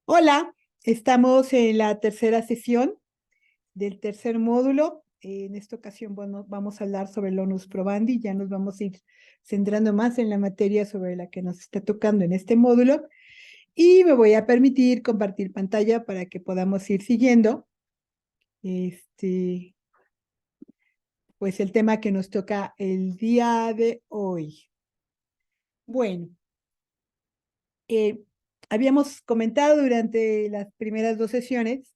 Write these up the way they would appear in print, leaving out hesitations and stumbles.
Hola, estamos en la tercera sesión del tercer módulo. En esta ocasión, bueno, vamos a hablar sobre el onus probandi. Ya nos vamos a ir centrando más en la materia sobre la que nos está tocando en este módulo. Y me voy a permitir compartir pantalla para que podamos ir siguiendo este, pues el tema que nos toca el día de hoy. Bueno, eh, habíamos comentado durante las primeras dos sesiones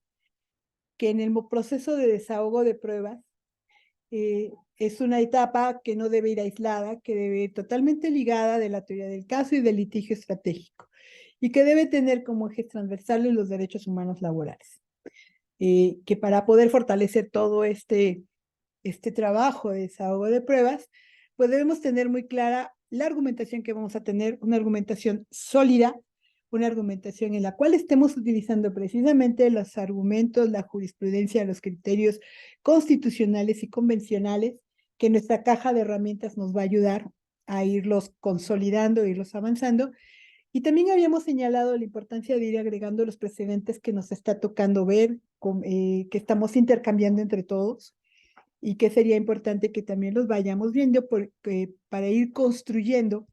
que en el proceso de desahogo de pruebas es una etapa que no debe ir aislada, que debe ir totalmente ligada de la teoría del caso y del litigio estratégico, y que debe tener como ejes transversales los derechos humanos laborales. Que para poder fortalecer todo este trabajo de desahogo de pruebas, pues debemos tener muy clara la argumentación que vamos a tener, una argumentación sólida, una argumentación en la cual estemos utilizando precisamente los argumentos, la jurisprudencia, los criterios constitucionales y convencionales que nuestra caja de herramientas nos va a ayudar a irlos consolidando, irlos avanzando. Y también habíamos señalado la importancia de ir agregando los precedentes que nos está tocando ver, que estamos intercambiando entre todos y que sería importante que también los vayamos viendo porque, para ir construyendo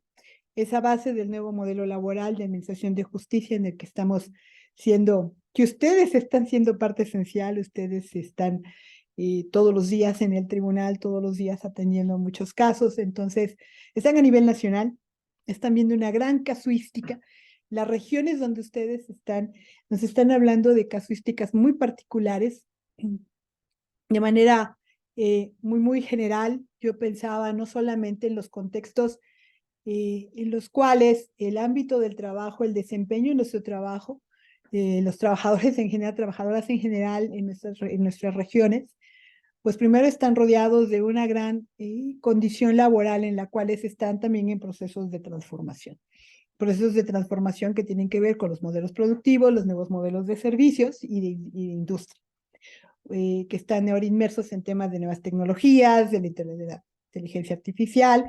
esa base del nuevo modelo laboral de administración de justicia en el que estamos siendo, que ustedes están siendo parte esencial, ustedes están todos los días en el tribunal, todos los días atendiendo muchos casos, entonces están a nivel nacional, están viendo una gran casuística. Las regiones donde ustedes están, nos están hablando de casuísticas muy particulares, de manera muy general. Yo pensaba no solamente en los contextos en los cuales el ámbito del trabajo, el desempeño en nuestro trabajo, los trabajadores en general, trabajadoras en general en nuestras regiones, pues primero están rodeados de una gran condición laboral en la cual están también en procesos de transformación que tienen que ver con los modelos productivos, los nuevos modelos de servicios y de industria, que están ahora inmersos en temas de nuevas tecnologías, de la inteligencia artificial,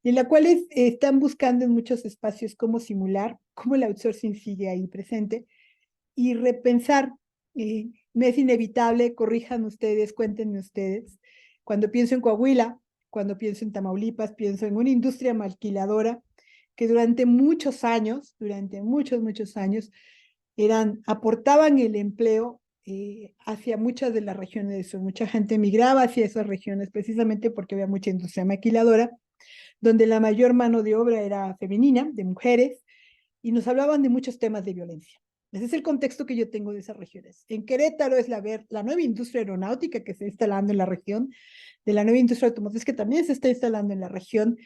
y en la cual están buscando en muchos espacios cómo simular, cómo el outsourcing sigue ahí presente, y repensar. Me es inevitable, corrijan ustedes, cuéntenme ustedes. Cuando pienso en Coahuila, cuando pienso en Tamaulipas, pienso en una industria maquiladora que durante muchos años, aportaban el empleo hacia muchas de las regiones. Mucha gente migraba hacia esas regiones precisamente porque había mucha industria maquiladora, donde la mayor mano de obra era femenina, de mujeres, y nos hablaban de muchos temas de violencia. Ese es el contexto que yo tengo de esas regiones. En Querétaro es la nueva industria aeronáutica que se está instalando en la región, de la nueva industria automotriz que también se está instalando en la región,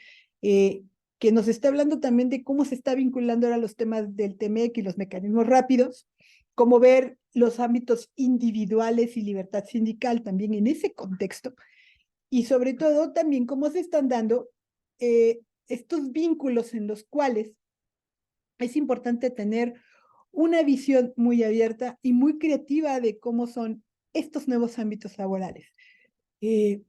que nos está hablando también de cómo se está vinculando ahora los temas del TEMEC y los mecanismos rápidos, cómo ver los ámbitos individuales y libertad sindical también en ese contexto, y sobre todo también cómo se están dando estos vínculos en los cuales es importante tener una visión muy abierta y muy creativa de cómo son estos nuevos ámbitos laborales. Eh,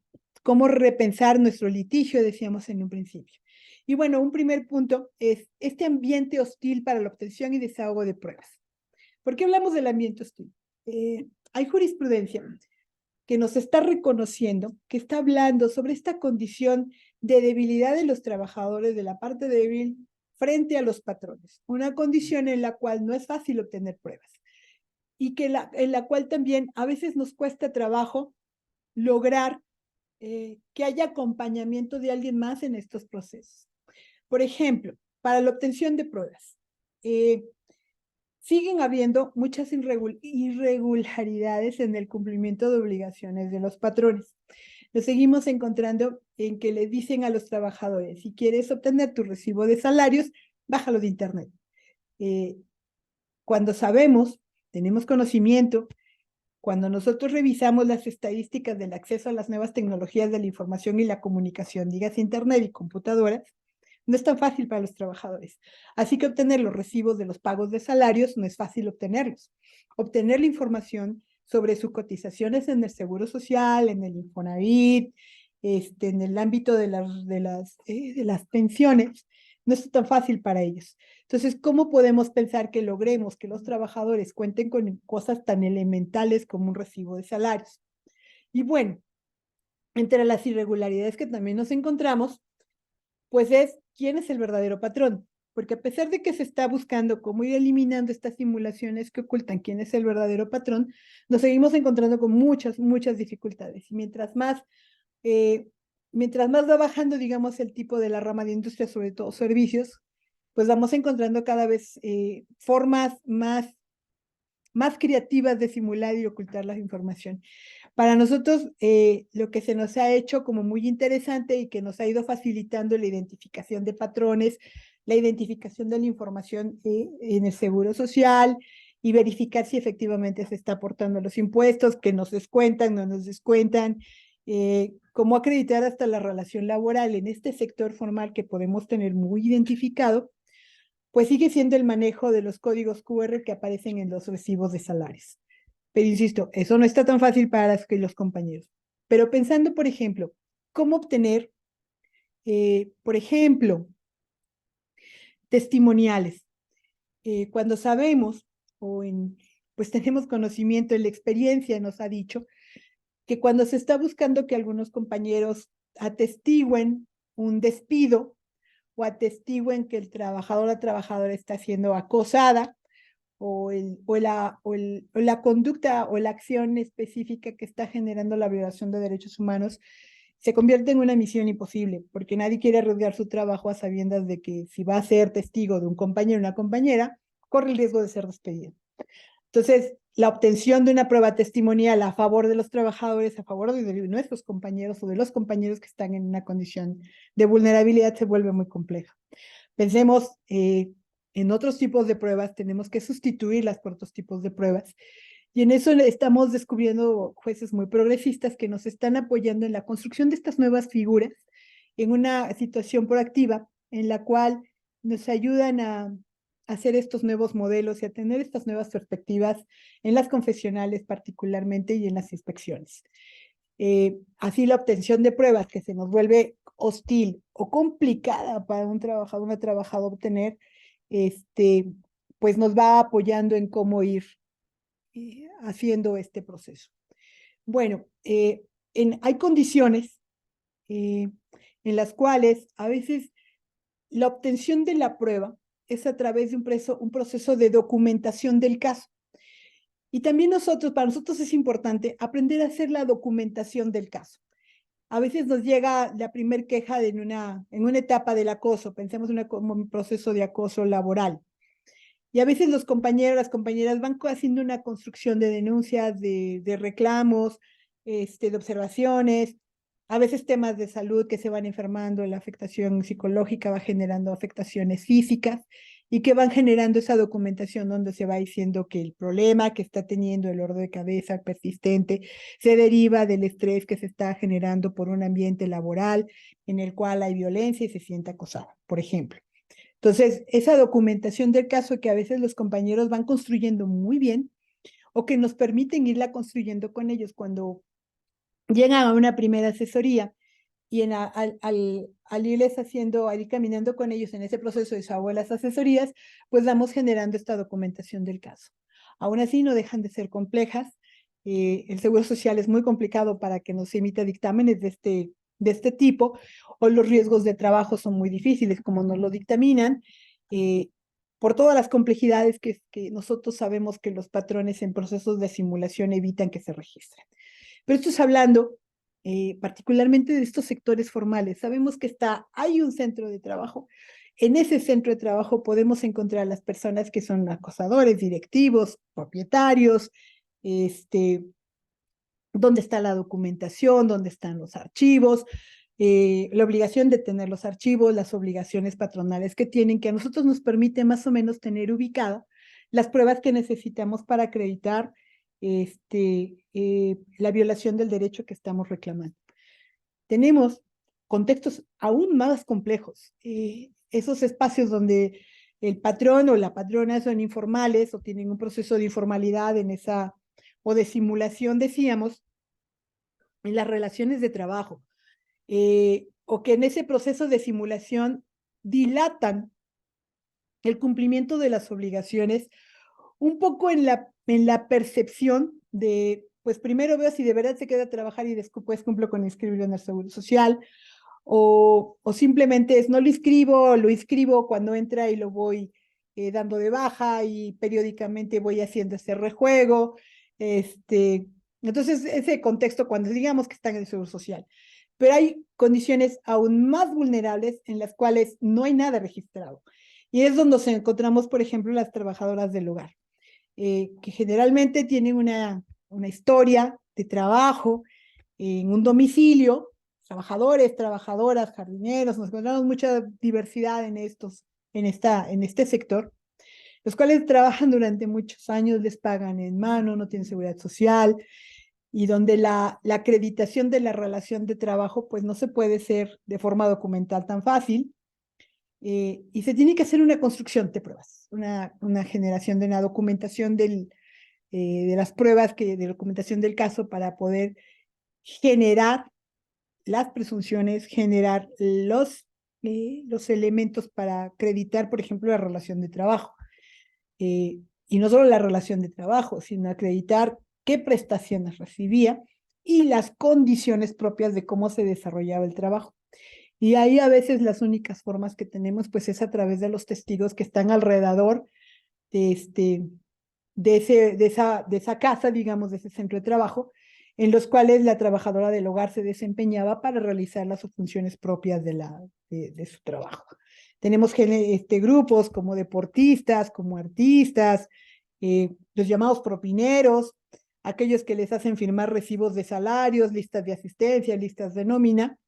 Cómo repensar nuestro litigio, decíamos en un principio. Y bueno, un primer punto es este ambiente hostil para la obtención y desahogo de pruebas. ¿Por qué hablamos del ambiente hostil? Hay jurisprudencia que nos está reconociendo, que está hablando sobre esta condición de debilidad de los trabajadores, de la parte débil frente a los patrones, una condición en la cual no es fácil obtener pruebas y en la cual también a veces nos cuesta trabajo lograr que haya acompañamiento de alguien más en estos procesos. Por ejemplo, para la obtención de pruebas, siguen habiendo muchas irregularidades en el cumplimiento de obligaciones de los patrones. Lo seguimos encontrando en que le dicen a los trabajadores: si quieres obtener tu recibo de salarios, bájalo de internet. Eh, Cuando sabemos, tenemos conocimiento, cuando nosotros revisamos las estadísticas del acceso a las nuevas tecnologías de la información y la comunicación, digas internet y computadoras, no es tan fácil para los trabajadores. Así que obtener los recibos de los pagos de salarios no es fácil obtenerlos. Obtener la información sobre sus cotizaciones en el Seguro Social, en el Infonavit, en el ámbito de las pensiones, no es tan fácil para ellos. Entonces, ¿cómo podemos pensar que logremos que los trabajadores cuenten con cosas tan elementales como un recibo de salarios? Y bueno, entre las irregularidades que también nos encontramos, pues es quién es el verdadero patrón. Porque a pesar de que se está buscando cómo ir eliminando estas simulaciones que ocultan quién es el verdadero patrón, nos seguimos encontrando con muchas, muchas dificultades. Y mientras más va bajando, digamos, el tipo de la rama de industria, sobre todo servicios, pues vamos encontrando cada vez formas más creativas de simular y ocultar la información. Para nosotros, lo que se nos ha hecho como muy interesante y que nos ha ido facilitando la identificación de patrones, la identificación de la información en el seguro social y verificar si efectivamente se está aportando los impuestos, que nos descuentan, no nos descuentan, cómo acreditar hasta la relación laboral en este sector formal que podemos tener muy identificado, pues sigue siendo el manejo de los códigos QR que aparecen en los recibos de salarios. Pero insisto, eso no está tan fácil para los compañeros. Pero pensando, por ejemplo, cómo obtener, por ejemplo, testimoniales. Cuando sabemos pues tenemos conocimiento, la experiencia nos ha dicho que cuando se está buscando que algunos compañeros atestiguen un despido o atestiguen que el trabajador o la trabajadora está siendo acosada, o la conducta o la acción específica que está generando la violación de derechos humanos se convierte en una misión imposible, porque nadie quiere arriesgar su trabajo a sabiendas de que si va a ser testigo de un compañero o una compañera, corre el riesgo de ser despedido. Entonces, la obtención de una prueba testimonial a favor de los trabajadores, a favor de nuestros compañeros o de los compañeros que están en una condición de vulnerabilidad se vuelve muy compleja. Pensemos en otros tipos de pruebas, tenemos que sustituirlas por otros tipos de pruebas. Y en eso estamos descubriendo jueces muy progresistas que nos están apoyando en la construcción de estas nuevas figuras, en una situación proactiva en la cual nos ayudan a hacer estos nuevos modelos y a tener estas nuevas perspectivas en las confesionales particularmente y en las inspecciones. Así la obtención de pruebas que se nos vuelve hostil o complicada para un trabajador, una trabajadora obtener, pues nos va apoyando en cómo ir haciendo este proceso. Bueno, hay condiciones en las cuales a veces la obtención de la prueba es a través de un proceso de documentación del caso. Y también para nosotros es importante aprender a hacer la documentación del caso. A veces nos llega la primer queja en una etapa del acoso, pensemos como un proceso de acoso laboral. Y a veces los compañeros, las compañeras van haciendo una construcción de denuncias, de reclamos, de observaciones, a veces temas de salud que se van enfermando, la afectación psicológica va generando afectaciones físicas y que van generando esa documentación donde se va diciendo que el problema que está teniendo el dolor de cabeza persistente se deriva del estrés que se está generando por un ambiente laboral en el cual hay violencia y se siente acosada, por ejemplo. Entonces, esa documentación del caso que a veces los compañeros van construyendo muy bien o que nos permiten irla construyendo con ellos cuando llegan a una primera asesoría y al irles haciendo, al ir caminando con ellos en ese proceso de desarrollo de las asesorías, pues vamos generando esta documentación del caso. Aún así, no dejan de ser complejas. El Seguro Social es muy complicado para que nos emita dictámenes de este tipo, o los riesgos de trabajo son muy difíciles, como nos lo dictaminan, por todas las complejidades que nosotros sabemos que los patrones en procesos de simulación evitan que se registren. Pero esto es hablando particularmente de estos sectores formales. Sabemos que hay un centro de trabajo. En ese centro de trabajo podemos encontrar a las personas que son acosadores, directivos, propietarios, dónde está la documentación, dónde están los archivos, la obligación de tener los archivos, las obligaciones patronales que tienen, que a nosotros nos permite más o menos tener ubicado las pruebas que necesitamos para acreditar la violación del derecho que estamos reclamando. Tenemos contextos aún más complejos, esos espacios donde el patrón o la patrona son informales o tienen un proceso de informalidad o de simulación, decíamos, en las relaciones de trabajo, o que en ese proceso de simulación dilatan el cumplimiento de las obligaciones, un poco en la percepción de, pues primero veo si de verdad se queda a trabajar y después cumplo con inscribirlo en el Seguro Social, o simplemente es no lo inscribo cuando entra y lo voy dando de baja y periódicamente voy haciendo ese rejuego. Entonces, ese contexto cuando digamos que están en el Seguro Social. Pero hay condiciones aún más vulnerables en las cuales no hay nada registrado. Y es donde nos encontramos, por ejemplo, las trabajadoras del hogar, que generalmente tienen una historia de trabajo en un domicilio, trabajadores, trabajadoras, jardineros, nos encontramos mucha diversidad en este sector, los cuales trabajan durante muchos años, les pagan en mano, no tienen seguridad social, y donde la acreditación de la relación de trabajo pues no se puede hacer de forma documental tan fácil, y se tiene que hacer una construcción de pruebas, una generación de una documentación de las pruebas, de documentación del caso para poder generar las presunciones, generar los elementos para acreditar, por ejemplo, la relación de trabajo. Y no solo la relación de trabajo, sino acreditar qué prestaciones recibía y las condiciones propias de cómo se desarrollaba el trabajo. Y ahí a veces las únicas formas que tenemos pues es a través de los testigos que están alrededor de, de esa casa, digamos, de ese centro de trabajo, en los cuales la trabajadora del hogar se desempeñaba para realizar las funciones propias de su trabajo. Tenemos grupos como deportistas, como artistas, los llamados propineros, aquellos que les hacen firmar recibos de salarios, listas de asistencia, listas de nómina,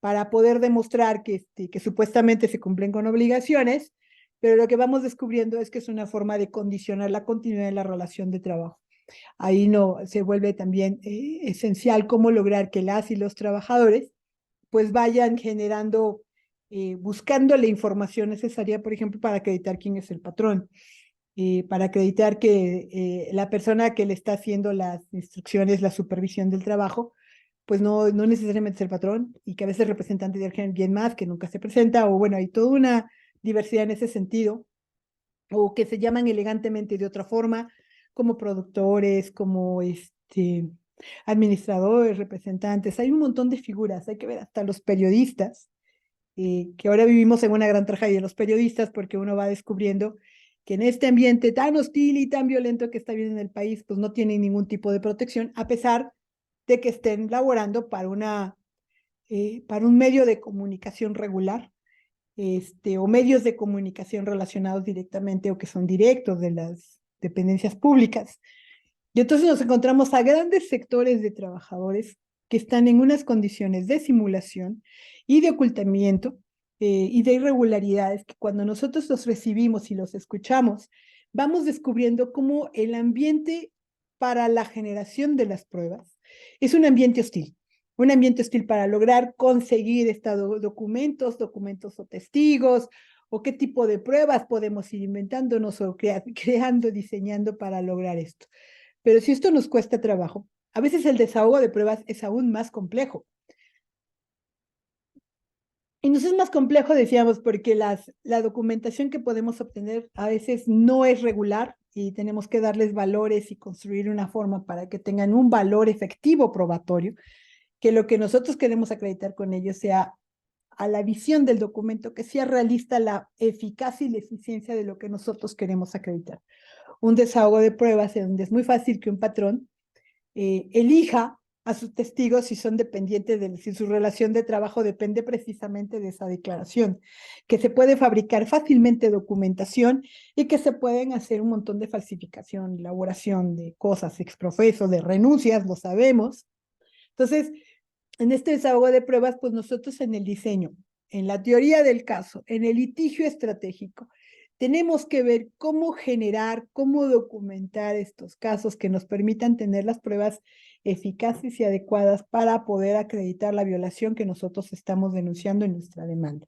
para poder demostrar que supuestamente se cumplen con obligaciones, pero lo que vamos descubriendo es que es una forma de condicionar la continuidad de la relación de trabajo. Ahí no se vuelve también esencial cómo lograr que las y los trabajadores pues vayan generando, buscando la información necesaria, por ejemplo, para acreditar quién es el patrón, para acreditar que la persona que le está haciendo las instrucciones, la supervisión del trabajo, pues no necesariamente es el patrón, y que a veces el representante de alguien más que nunca se presenta, o bueno, hay toda una diversidad en ese sentido, o que se llaman elegantemente de otra forma, como productores, como administradores, representantes. Hay un montón de figuras, hay que ver hasta los periodistas, que ahora vivimos en una gran tragedia de los periodistas, porque uno va descubriendo que en este ambiente tan hostil y tan violento que está viviendo en el país, pues no tienen ningún tipo de protección, a pesar de que estén laborando para un medio de comunicación regular, o medios de comunicación relacionados directamente o que son directos de las dependencias públicas. Y entonces nos encontramos a grandes sectores de trabajadores que están en unas condiciones de simulación y de ocultamiento, y de irregularidades, que cuando nosotros los recibimos y los escuchamos, vamos descubriendo cómo el ambiente para la generación de las pruebas es un ambiente hostil para lograr conseguir estos documentos o testigos, o qué tipo de pruebas podemos ir inventándonos o creando, diseñando para lograr esto. Pero si esto nos cuesta trabajo, a veces el desahogo de pruebas es aún más complejo. Y nos es más complejo, decíamos, porque la documentación que podemos obtener a veces no es regular, y tenemos que darles valores y construir una forma para que tengan un valor efectivo probatorio, que lo que nosotros queremos acreditar con ellos sea a la visión del documento, que sea realista la eficacia y la eficiencia de lo que nosotros queremos acreditar. Un desahogo de pruebas en donde es muy fácil que un patrón elija a sus testigos si son dependientes si su relación de trabajo depende precisamente de esa declaración, que se puede fabricar fácilmente documentación y que se pueden hacer un montón de falsificación, elaboración de cosas, exprofeso, de renuncias, lo sabemos. Entonces, en este desahogo de pruebas, pues nosotros en el diseño, en la teoría del caso, en el litigio estratégico, tenemos que ver cómo generar, cómo documentar estos casos que nos permitan tener las pruebas eficaces y adecuadas para poder acreditar la violación que nosotros estamos denunciando en nuestra demanda.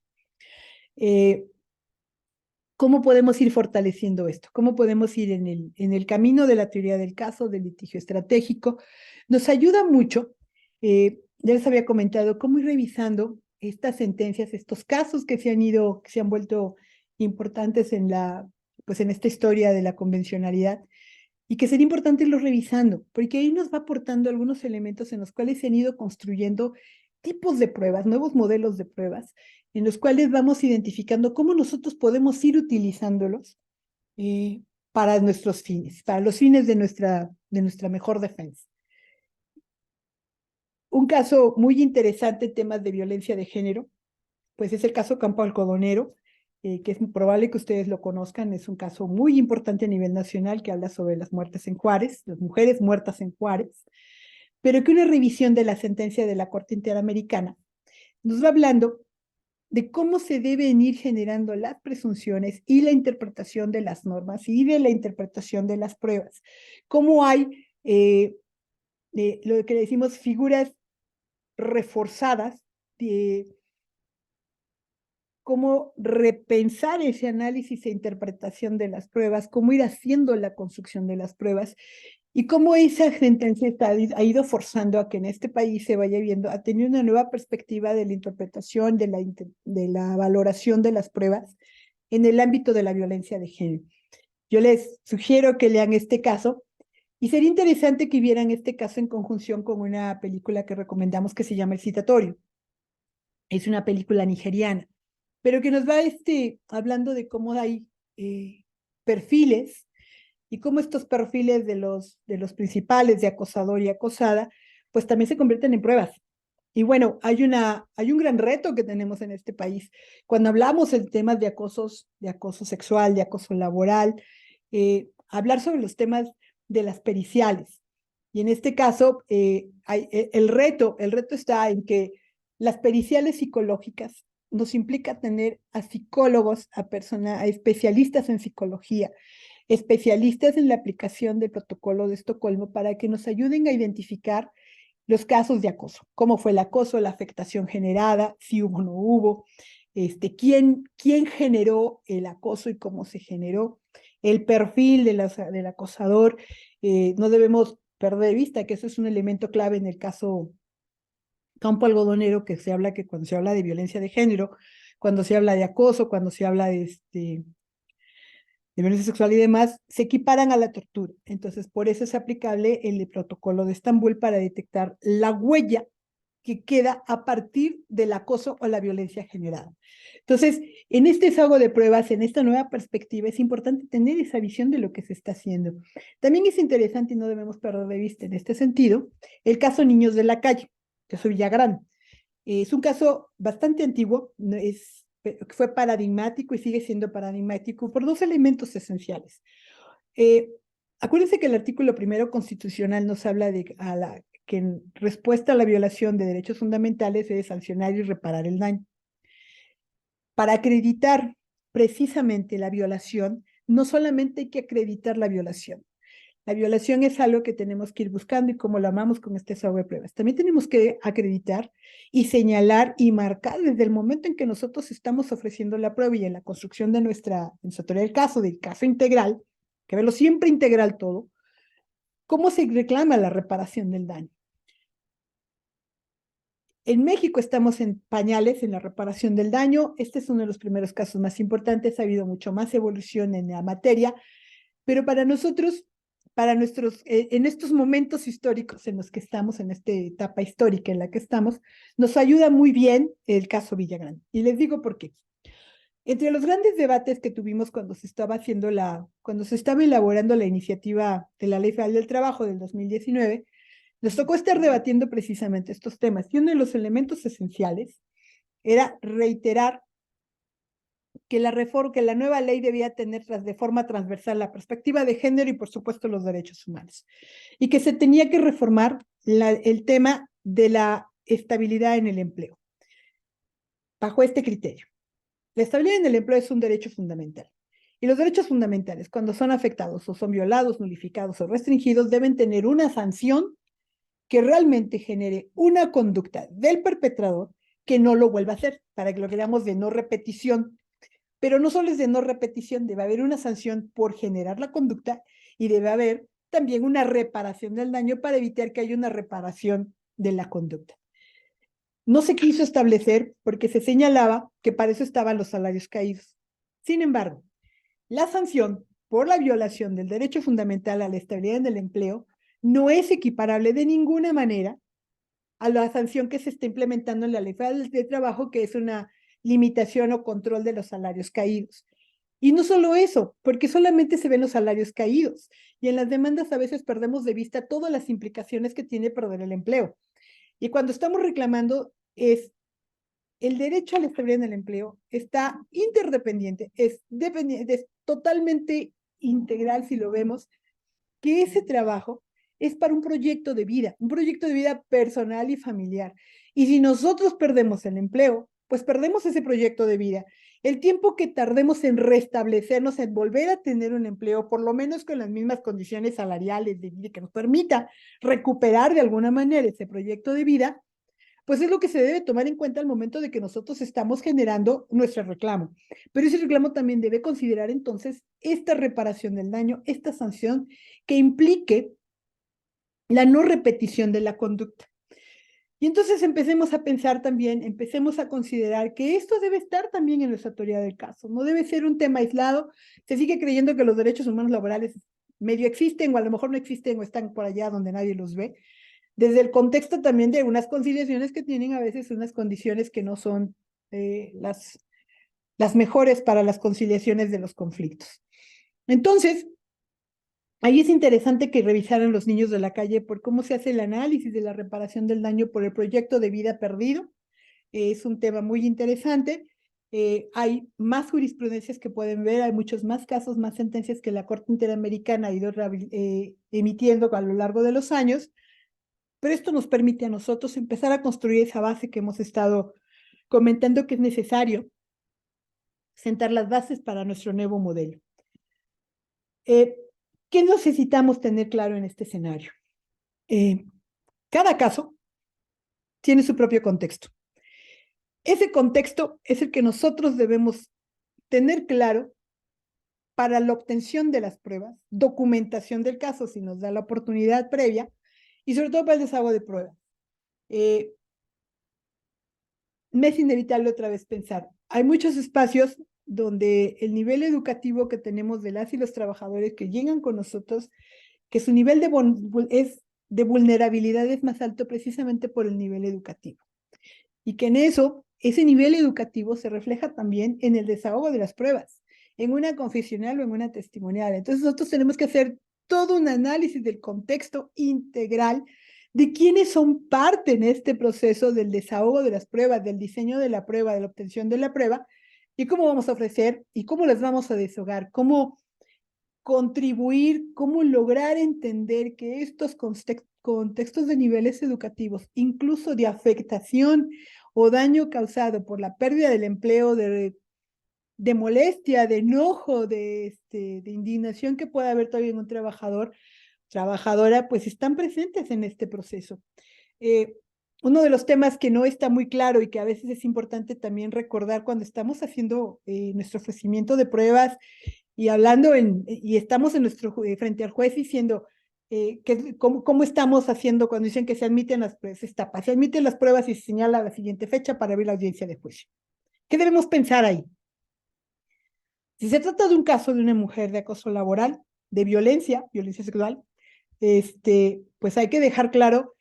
¿Cómo podemos ir fortaleciendo esto? ¿Cómo podemos ir en el camino de la teoría del caso, del litigio estratégico? Nos ayuda mucho, ya les había comentado, cómo ir revisando estas sentencias, estos casos que se han vuelto importantes en pues en esta historia de la convencionalidad, y que sería importante irlos revisando, porque ahí nos va aportando algunos elementos en los cuales se han ido construyendo tipos de pruebas, nuevos modelos de pruebas, en los cuales vamos identificando cómo nosotros podemos ir utilizándolos para nuestros fines, para los fines de nuestra mejor defensa. Un caso muy interesante en temas de violencia de género, pues es el caso Campo Algodonero, que es probable que ustedes lo conozcan, es un caso muy importante a nivel nacional que habla sobre las muertes en Juárez, las mujeres muertas en Juárez, pero que una revisión de la sentencia de la Corte Interamericana nos va hablando de cómo se deben ir generando las presunciones y la interpretación de las normas y de la interpretación de las pruebas. Cómo hay lo que le decimos figuras reforzadas, de cómo repensar ese análisis e interpretación de las pruebas, cómo ir haciendo la construcción de las pruebas y cómo esa sentencia ha ido forzando a que en este país se vaya viendo, a tener una nueva perspectiva de la interpretación, de la valoración de las pruebas en el ámbito de la violencia de género. Yo les sugiero que lean este caso y sería interesante que vieran este caso en conjunción con una película que recomendamos que se llama El Citatorio. Es una película nigeriana, pero que nos va hablando de cómo hay perfiles y cómo estos perfiles de los principales de acosador y acosada, pues también se convierten en pruebas. Y bueno, hay un gran reto que tenemos en este país. Cuando hablamos en temas de acoso sexual, de acoso laboral, hablar sobre los temas de las periciales. Y en este caso, el reto está en que las periciales psicológicas nos implica tener a psicólogos, a especialistas en psicología, especialistas en la aplicación del protocolo de Estocolmo para que nos ayuden a identificar los casos de acoso, cómo fue el acoso, la afectación generada, si hubo o no hubo, quién generó el acoso y cómo se generó, el perfil del acosador. No debemos perder de vista que eso es un elemento clave en el caso Campo Algodonero, que cuando se habla de violencia de género, cuando se habla de acoso, cuando se habla de violencia sexual y demás, se equiparan a la tortura. Entonces, por eso es aplicable el protocolo de Estambul para detectar la huella que queda a partir del acoso o la violencia generada. Entonces, en este sago de pruebas, en esta nueva perspectiva, es importante tener esa visión de lo que se está haciendo. También es interesante y no debemos perder de vista en este sentido el caso Niños de la Calle, caso Villagrán. Es un caso bastante antiguo, fue paradigmático y sigue siendo paradigmático por dos elementos esenciales. Acuérdense que el artículo primero constitucional nos habla de que en respuesta a la violación de derechos fundamentales se debe sancionar y reparar el daño. Para acreditar precisamente la violación, no solamente hay que acreditar la violación. La violación es algo que tenemos que ir buscando y como lo amamos con este sago de pruebas. También tenemos que acreditar y señalar y marcar desde el momento en que nosotros estamos ofreciendo la prueba y en la construcción de nuestra teoría del caso integral, que verlo siempre integral todo, cómo se reclama la reparación del daño. En México estamos en pañales en la reparación del daño. Este es uno de los primeros casos más importantes. Ha habido mucho más evolución en la materia, pero para nosotros, en estos momentos históricos en los que estamos, en esta etapa histórica en la que estamos, nos ayuda muy bien el caso Villagrán. Y les digo por qué. Entre los grandes debates que tuvimos cuando se estaba elaborando la iniciativa de la Ley Federal del Trabajo del 2019, nos tocó estar debatiendo precisamente estos temas. Y uno de los elementos esenciales era reiterar que la nueva ley debía tener de forma transversal la perspectiva de género y, por supuesto, los derechos humanos. Y que se tenía que reformar el tema de la estabilidad en el empleo. Bajo este criterio. La estabilidad en el empleo es un derecho fundamental. Y los derechos fundamentales, cuando son afectados o son violados, nulificados o restringidos, deben tener una sanción que realmente genere una conducta del perpetrador que no lo vuelva a hacer, para que lo veamos de no repetición. Pero no solo es de no repetición, debe haber una sanción por generar la conducta y debe haber también una reparación del daño para evitar que haya una reparación de la conducta. no se quiso establecer porque se señalaba que para eso estaban los salarios caídos. Sin embargo, la sanción por la violación del derecho fundamental a la estabilidad en el empleo no es equiparable de ninguna manera a la sanción que se está implementando en la Ley Federal de Trabajo, que es una limitación o control de los salarios caídos. Y no solo eso, porque solamente se ven los salarios caídos y en las demandas a veces perdemos de vista todas las implicaciones que tiene perder el empleo. Y cuando estamos reclamando es el derecho a la estabilidad en el empleo está interdependiente, es totalmente integral si lo vemos, que ese trabajo es para un proyecto de vida personal y familiar. Y si nosotros perdemos el empleo, pues perdemos ese proyecto de vida. El tiempo que tardemos en restablecernos, en volver a tener un empleo, por lo menos con las mismas condiciones salariales de vida que nos permita recuperar de alguna manera ese proyecto de vida, pues es lo que se debe tomar en cuenta al momento de que nosotros estamos generando nuestro reclamo. Pero ese reclamo también debe considerar entonces esta reparación del daño, esta sanción que implique la no repetición de la conducta. Y entonces empecemos a pensar también, empecemos a considerar que esto debe estar también en nuestra teoría del caso, no debe ser un tema aislado. Se sigue creyendo que los derechos humanos laborales medio existen o a lo mejor no existen o están por allá donde nadie los ve, desde el contexto también de unas conciliaciones que tienen a veces unas condiciones que no son las mejores para las conciliaciones de los conflictos. Entonces, ahí es interesante que revisaran los niños de la calle por cómo se hace el análisis de la reparación del daño por el proyecto de vida perdido. Es un tema muy interesante. Hay más jurisprudencias que pueden ver, hay muchos más casos, más sentencias que la Corte Interamericana ha ido emitiendo a lo largo de los años, pero esto nos permite a nosotros empezar a construir esa base que hemos estado comentando que es necesario sentar las bases para nuestro nuevo modelo. ¿Qué necesitamos tener claro en este escenario? Cada caso tiene su propio contexto. Ese contexto es el que nosotros debemos tener claro para la obtención de las pruebas, documentación del caso si nos da la oportunidad previa y sobre todo para el desahogo de pruebas. Me es inevitable otra vez pensar, hay muchos espacios donde el nivel educativo que tenemos de las y los trabajadores que llegan con nosotros, que su nivel de vulnerabilidad es más alto precisamente por el nivel educativo. Y que en eso, ese nivel educativo se refleja también en el desahogo de las pruebas, en una confesional o en una testimonial. Entonces nosotros tenemos que hacer todo un análisis del contexto integral de quiénes son parte en este proceso del desahogo de las pruebas, del diseño de la prueba, de la obtención de la prueba, y cómo vamos a ofrecer y cómo las vamos a desahogar, cómo contribuir, cómo lograr entender que estos contextos de niveles educativos, incluso de afectación o daño causado por la pérdida del empleo, de molestia, de enojo, de indignación que pueda haber todavía en un trabajador, trabajadora, pues están presentes en este proceso. Uno de los temas que no está muy claro y que a veces es importante también recordar cuando estamos haciendo nuestro ofrecimiento de pruebas y hablando y estamos en frente al juez diciendo cómo estamos haciendo cuando dicen que se admiten las pruebas, se admiten las pruebas y se señala la siguiente fecha para abrir la audiencia de juicio. ¿Qué debemos pensar ahí? Si se trata de un caso de una mujer de acoso laboral, de violencia sexual, pues hay que dejar claro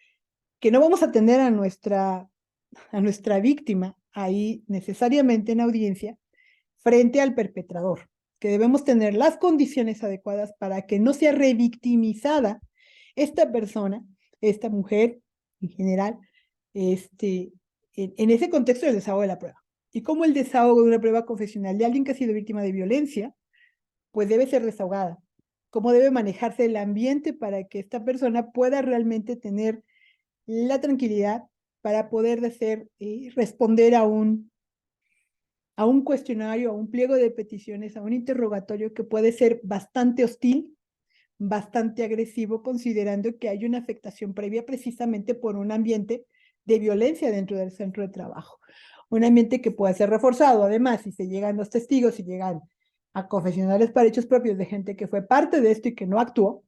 que no vamos a tener a nuestra víctima ahí necesariamente en audiencia frente al perpetrador, que debemos tener las condiciones adecuadas para que no sea revictimizada esta persona, esta mujer en general, en ese contexto del desahogo de la prueba. Y como el desahogo de una prueba confesional de alguien que ha sido víctima de violencia, pues debe ser desahogada. Cómo debe manejarse el ambiente para que esta persona pueda realmente tener la tranquilidad para poder responder a un cuestionario, a un pliego de peticiones, a un interrogatorio que puede ser bastante hostil, bastante agresivo, considerando que hay una afectación previa precisamente por un ambiente de violencia dentro del centro de trabajo. Un ambiente que puede ser reforzado, además, si se llegan los testigos, si llegan a confesionales para hechos propios de gente que fue parte de esto y que no actuó,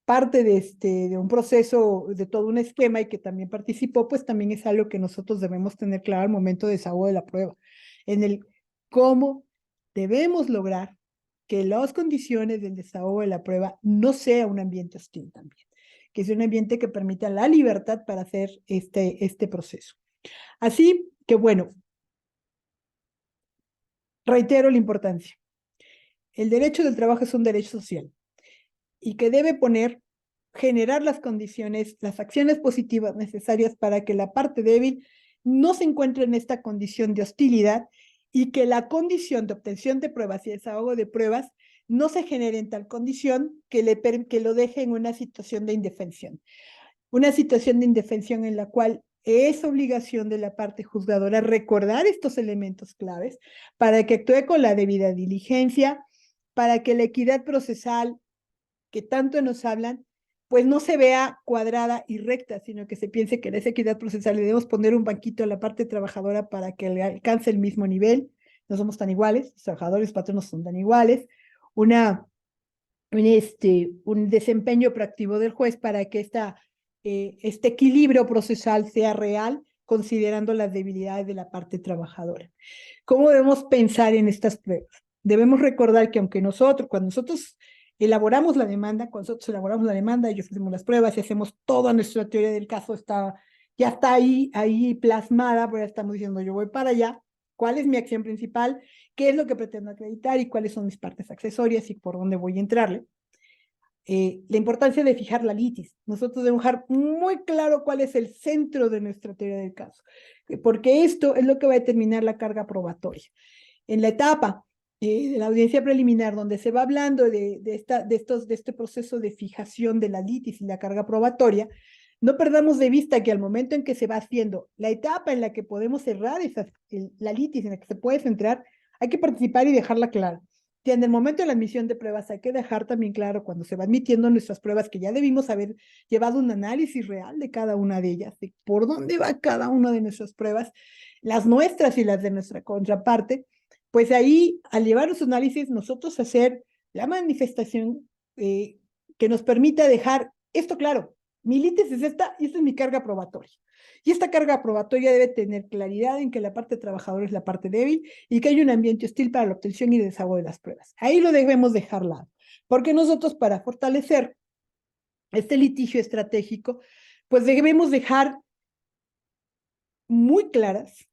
parte de un proceso, de todo un esquema y que también participó, pues también es algo que nosotros debemos tener claro al momento de desahogo de la prueba, en el cómo debemos lograr que las condiciones del desahogo de la prueba no sea un ambiente hostil también, que sea un ambiente que permita la libertad para hacer este proceso. Así que bueno, reitero la importancia. El derecho del trabajo es un derecho social y que debe generar las condiciones, las acciones positivas necesarias para que la parte débil no se encuentre en esta condición de hostilidad y que la condición de obtención de pruebas y desahogo de pruebas no se genere en tal condición que lo deje en una situación de indefensión. Una situación de indefensión en la cual es obligación de la parte juzgadora recordar estos elementos claves para que actúe con la debida diligencia, para que la equidad procesal que tanto nos hablan, pues no se vea cuadrada y recta, sino que se piense que en esa equidad procesal le debemos poner un banquito a la parte trabajadora para que le alcance el mismo nivel. No somos tan iguales, los trabajadores y patronos son tan iguales. Un desempeño proactivo del juez para que este equilibrio procesal sea real, considerando las debilidades de la parte trabajadora. ¿Cómo debemos pensar en estas pruebas? Debemos recordar que cuando nosotros elaboramos la demanda, y ofrecemos las pruebas y hacemos toda nuestra teoría del caso, ya está ahí plasmada, pero ya estamos diciendo, yo voy para allá, ¿cuál es mi acción principal? ¿Qué es lo que pretendo acreditar y cuáles son mis partes accesorias y por dónde voy a entrarle? La importancia de fijar la litis. Nosotros debemos dejar muy claro cuál es el centro de nuestra teoría del caso, porque esto es lo que va a determinar la carga probatoria. En la etapa de la audiencia preliminar, donde se va hablando de este proceso de fijación de la litis y la carga probatoria, no perdamos de vista que al momento en que se va haciendo la etapa en la que podemos cerrar la litis, en la que se puede centrar, hay que participar y dejarla clara. Y en el momento de la admisión de pruebas hay que dejar también claro cuando se va admitiendo nuestras pruebas que ya debimos haber llevado un análisis real de cada una de ellas, de por dónde va cada una de nuestras pruebas, las nuestras y las de nuestra contraparte. Pues ahí, al llevar los análisis, nosotros hacer la manifestación que nos permita dejar esto claro. Mi litis es esta y esta es mi carga probatoria. Y esta carga probatoria debe tener claridad en que la parte trabajadora es la parte débil y que hay un ambiente hostil para la obtención y desahogo de las pruebas. Ahí lo debemos dejar lado, porque nosotros para fortalecer este litigio estratégico, pues debemos dejar muy claras,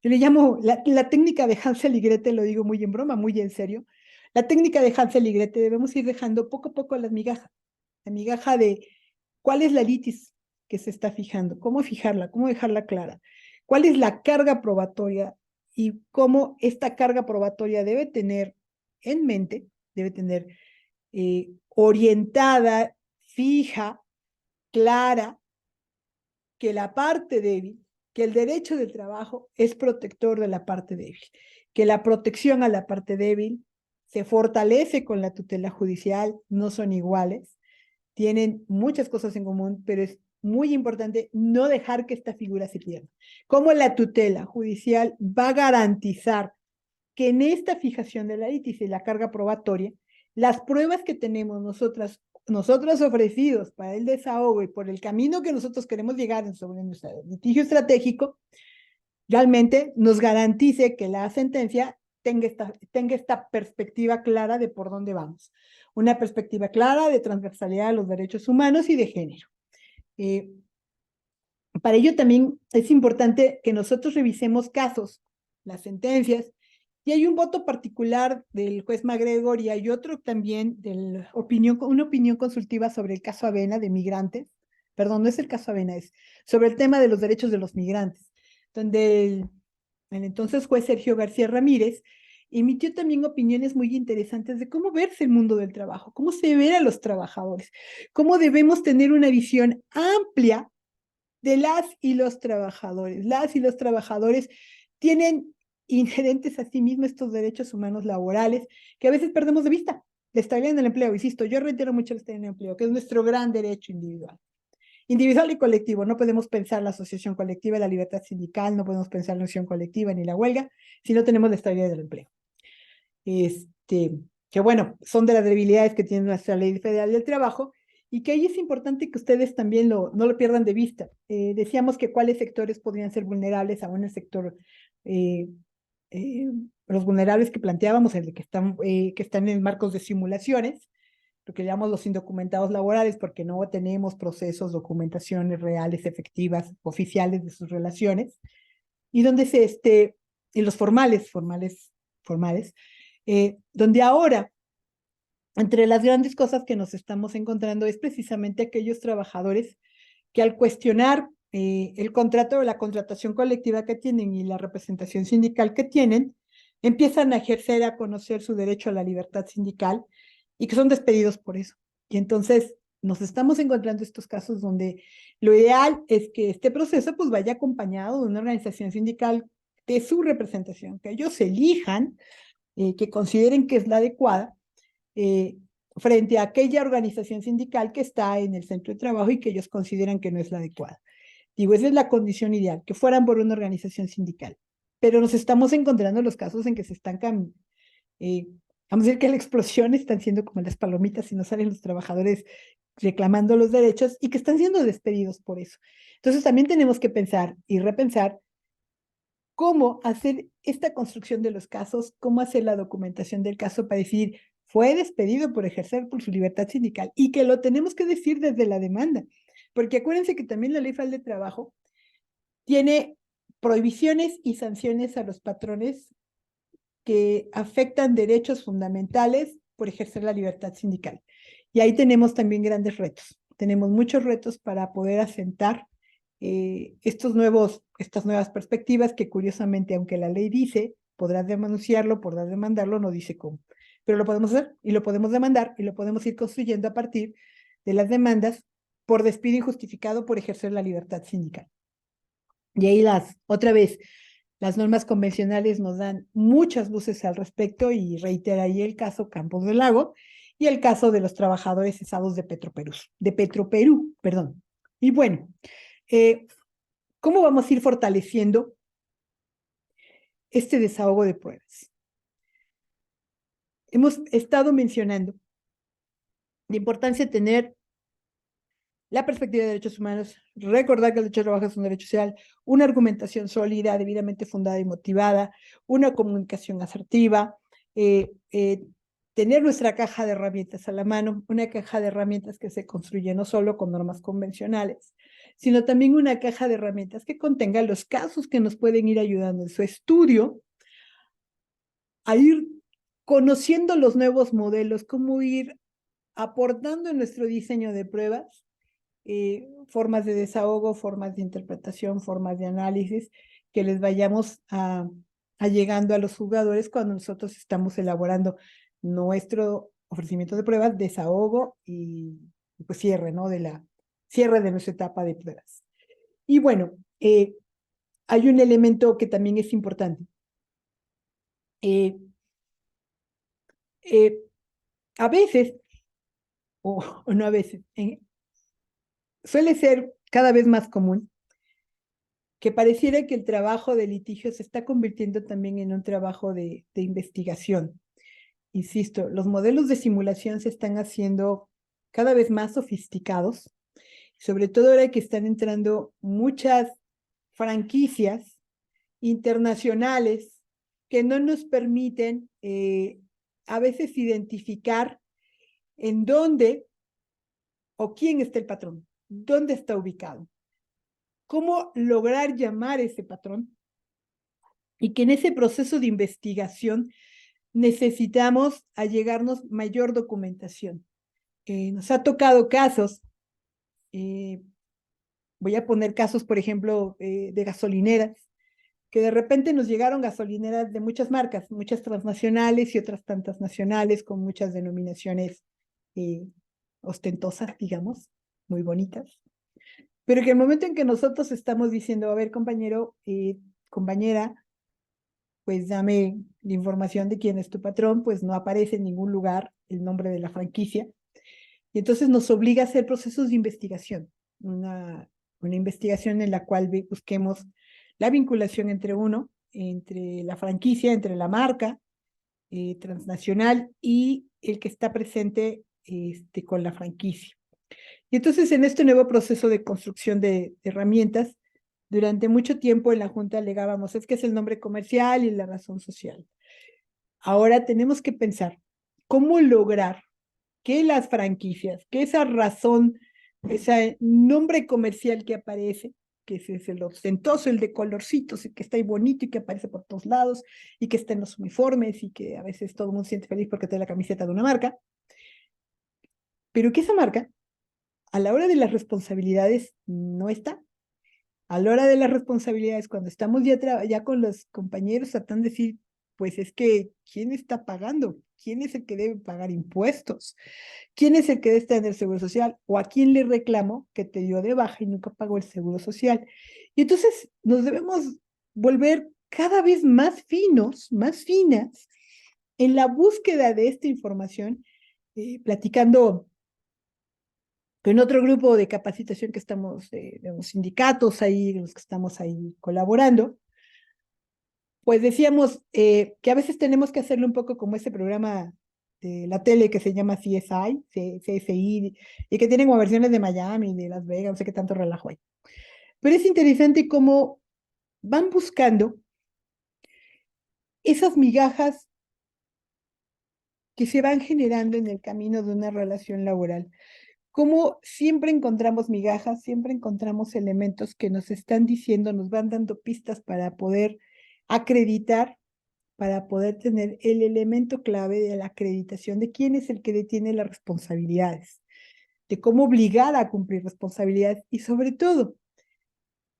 yo le llamo la técnica de Hansel y Gretel, lo digo muy en broma, muy en serio, la técnica de Hansel y Gretel, debemos ir dejando poco a poco la migaja de cuál es la litis que se está fijando, cómo fijarla, cómo dejarla clara, cuál es la carga probatoria y cómo esta carga probatoria debe tener en mente, debe tener orientada, fija, clara, que la parte débil, que el derecho del trabajo es protector de la parte débil, que la protección a la parte débil se fortalece con la tutela judicial, no son iguales, tienen muchas cosas en común, pero es muy importante no dejar que esta figura se pierda. ¿Cómo la tutela judicial va a garantizar que en esta fijación de la litis y la carga probatoria, las pruebas que tenemos nosotras ofrecidos para el desahogo y por el camino que nosotros queremos llegar sobre nuestro litigio estratégico, realmente nos garantice que la sentencia tenga esta perspectiva clara de por dónde vamos? Una perspectiva clara de transversalidad de los derechos humanos y de género. Para ello también es importante que nosotros revisemos casos, las sentencias, y hay un voto particular del juez MacGregor y hay otro también una opinión consultiva sobre el caso Avena de migrantes. Perdón, no es el caso Avena, es sobre el tema de los derechos de los migrantes, donde el entonces juez Sergio García Ramírez emitió también opiniones muy interesantes de cómo verse el mundo del trabajo, cómo se ve a los trabajadores, cómo debemos tener una visión amplia de las y los trabajadores. Las y los trabajadores tienen inherentes a sí mismos estos derechos humanos laborales que a veces perdemos de vista. La estabilidad en el empleo, insisto, yo reitero mucho la estabilidad en el empleo, que es nuestro gran derecho individual. Individual y colectivo, no podemos pensar la asociación colectiva, la libertad sindical, no podemos pensar la acción colectiva ni la huelga si no tenemos la estabilidad del empleo. que bueno, son de las debilidades que tiene nuestra Ley Federal del Trabajo, y que ahí es importante que ustedes también no lo pierdan de vista. Decíamos que cuáles sectores podrían ser vulnerables, aún el sector, eh, los vulnerables que planteábamos, el de que están en marcos de simulaciones, lo que llamamos los indocumentados laborales, porque no tenemos procesos, documentaciones reales, efectivas, oficiales de sus relaciones, y donde y los formales, donde ahora, entre las grandes cosas que nos estamos encontrando es precisamente aquellos trabajadores que al cuestionar el contrato o la contratación colectiva que tienen y la representación sindical que tienen, empiezan a ejercer, a conocer su derecho a la libertad sindical y que son despedidos por eso. Y entonces nos estamos encontrando estos casos donde lo ideal es que este proceso pues vaya acompañado de una organización sindical de su representación, que ellos elijan, que consideren que es la adecuada, eh, frente a aquella organización sindical que está en el centro de trabajo y que ellos consideran que no es la adecuada. Digo, esa es la condición ideal, que fueran por una organización sindical. Pero nos estamos encontrando los casos en que se están, vamos a decir que la explosión están siendo como las palomitas y no salen los trabajadores reclamando los derechos y que están siendo despedidos por eso. Entonces también tenemos que pensar y repensar cómo hacer esta construcción de los casos, cómo hacer la documentación del caso para decir, fue despedido por ejercer por su libertad sindical y que lo tenemos que decir desde la demanda. Porque acuérdense que también la Ley Federal de Trabajo tiene prohibiciones y sanciones a los patrones que afectan derechos fundamentales por ejercer la libertad sindical. Y ahí tenemos también grandes retos. Tenemos muchos retos para poder asentar estas nuevas perspectivas que curiosamente, aunque la ley dice, podrás denunciarlo, podrás demandarlo, no dice cómo. Pero lo podemos hacer y lo podemos demandar y lo podemos ir construyendo a partir de las demandas por despido injustificado por ejercer la libertad sindical. Y ahí otra vez, las normas convencionales nos dan muchas luces al respecto y reiteraría el caso Campos del Lago y el caso de los trabajadores cesados de Petroperú, perdón. Y bueno, ¿cómo vamos a ir fortaleciendo este desahogo de pruebas? Hemos estado mencionando la importancia de tener la perspectiva de derechos humanos, recordar que el derecho al trabajo es un derecho social, una argumentación sólida, debidamente fundada y motivada, una comunicación asertiva, tener nuestra caja de herramientas a la mano, una caja de herramientas que se construye no solo con normas convencionales, sino también una caja de herramientas que contenga los casos que nos pueden ir ayudando en su estudio a ir conociendo los nuevos modelos, cómo ir aportando en nuestro diseño de pruebas formas de desahogo, formas de interpretación, formas de análisis que les vayamos llegando a los jugadores cuando nosotros estamos elaborando nuestro ofrecimiento de pruebas, desahogo y pues cierre, ¿no? Cierre de nuestra etapa de pruebas. Y bueno, hay un elemento que también es importante. A veces, o no a veces, suele ser cada vez más común que pareciera que el trabajo de litigio se está convirtiendo también en un trabajo de investigación. Insisto, los modelos de simulación se están haciendo cada vez más sofisticados, sobre todo ahora que están entrando muchas franquicias internacionales que no nos permiten a veces identificar en dónde o quién está el patrón, dónde está ubicado. ¿Cómo lograr llamar a ese patrón? Y que en ese proceso de investigación necesitamos allegarnos mayor documentación. Nos ha tocado casos, voy a poner casos, por ejemplo, de gasolineras, que de repente nos llegaron gasolineras de muchas marcas, muchas transnacionales y otras tantas nacionales, con muchas denominaciones ostentosas, digamos, muy bonitas. Pero que el momento en que nosotros estamos diciendo, a ver, compañero, compañera, pues dame la información de quién es tu patrón, pues no aparece en ningún lugar el nombre de la franquicia. Y entonces nos obliga a hacer procesos de investigación, una investigación en la cual busquemos la vinculación entre la franquicia, entre la marca, transnacional y el que está presente con la franquicia. Y entonces en este nuevo proceso de construcción de herramientas, durante mucho tiempo en la Junta alegábamos, es que es el nombre comercial y la razón social. Ahora tenemos que pensar cómo lograr que las franquicias, que esa razón, ese nombre comercial que aparece, que es el ostentoso, el de colorcitos, y que está ahí bonito y que aparece por todos lados, y que está en los uniformes, y que a veces todo el mundo se siente feliz porque tiene la camiseta de una marca, pero que esa marca, a la hora de las responsabilidades, no está. A la hora de las responsabilidades, cuando estamos ya con los compañeros tratando de decir, pues es que, ¿quién está pagando? ¿Quién es el que debe pagar impuestos? ¿Quién es el que debe estar en el seguro social? ¿O a quién le reclamo que te dio de baja y nunca pagó el seguro social? Y entonces nos debemos volver cada vez más finos, más finas, en la búsqueda de esta información, platicando con otro grupo de capacitación que estamos, de los sindicatos ahí, los que estamos ahí colaborando, pues decíamos que a veces tenemos que hacerlo un poco como ese programa de la tele que se llama CSI, CSI, y que tienen como versiones de Miami, de Las Vegas, no sé qué tanto relajo hay. Pero es interesante cómo van buscando esas migajas que se van generando en el camino de una relación laboral. Como siempre encontramos migajas, siempre encontramos elementos que nos están diciendo, nos van dando pistas para poder acreditar, para poder tener el elemento clave de la acreditación de quién es el que detiene las responsabilidades, de cómo obligar a cumplir responsabilidades y sobre todo,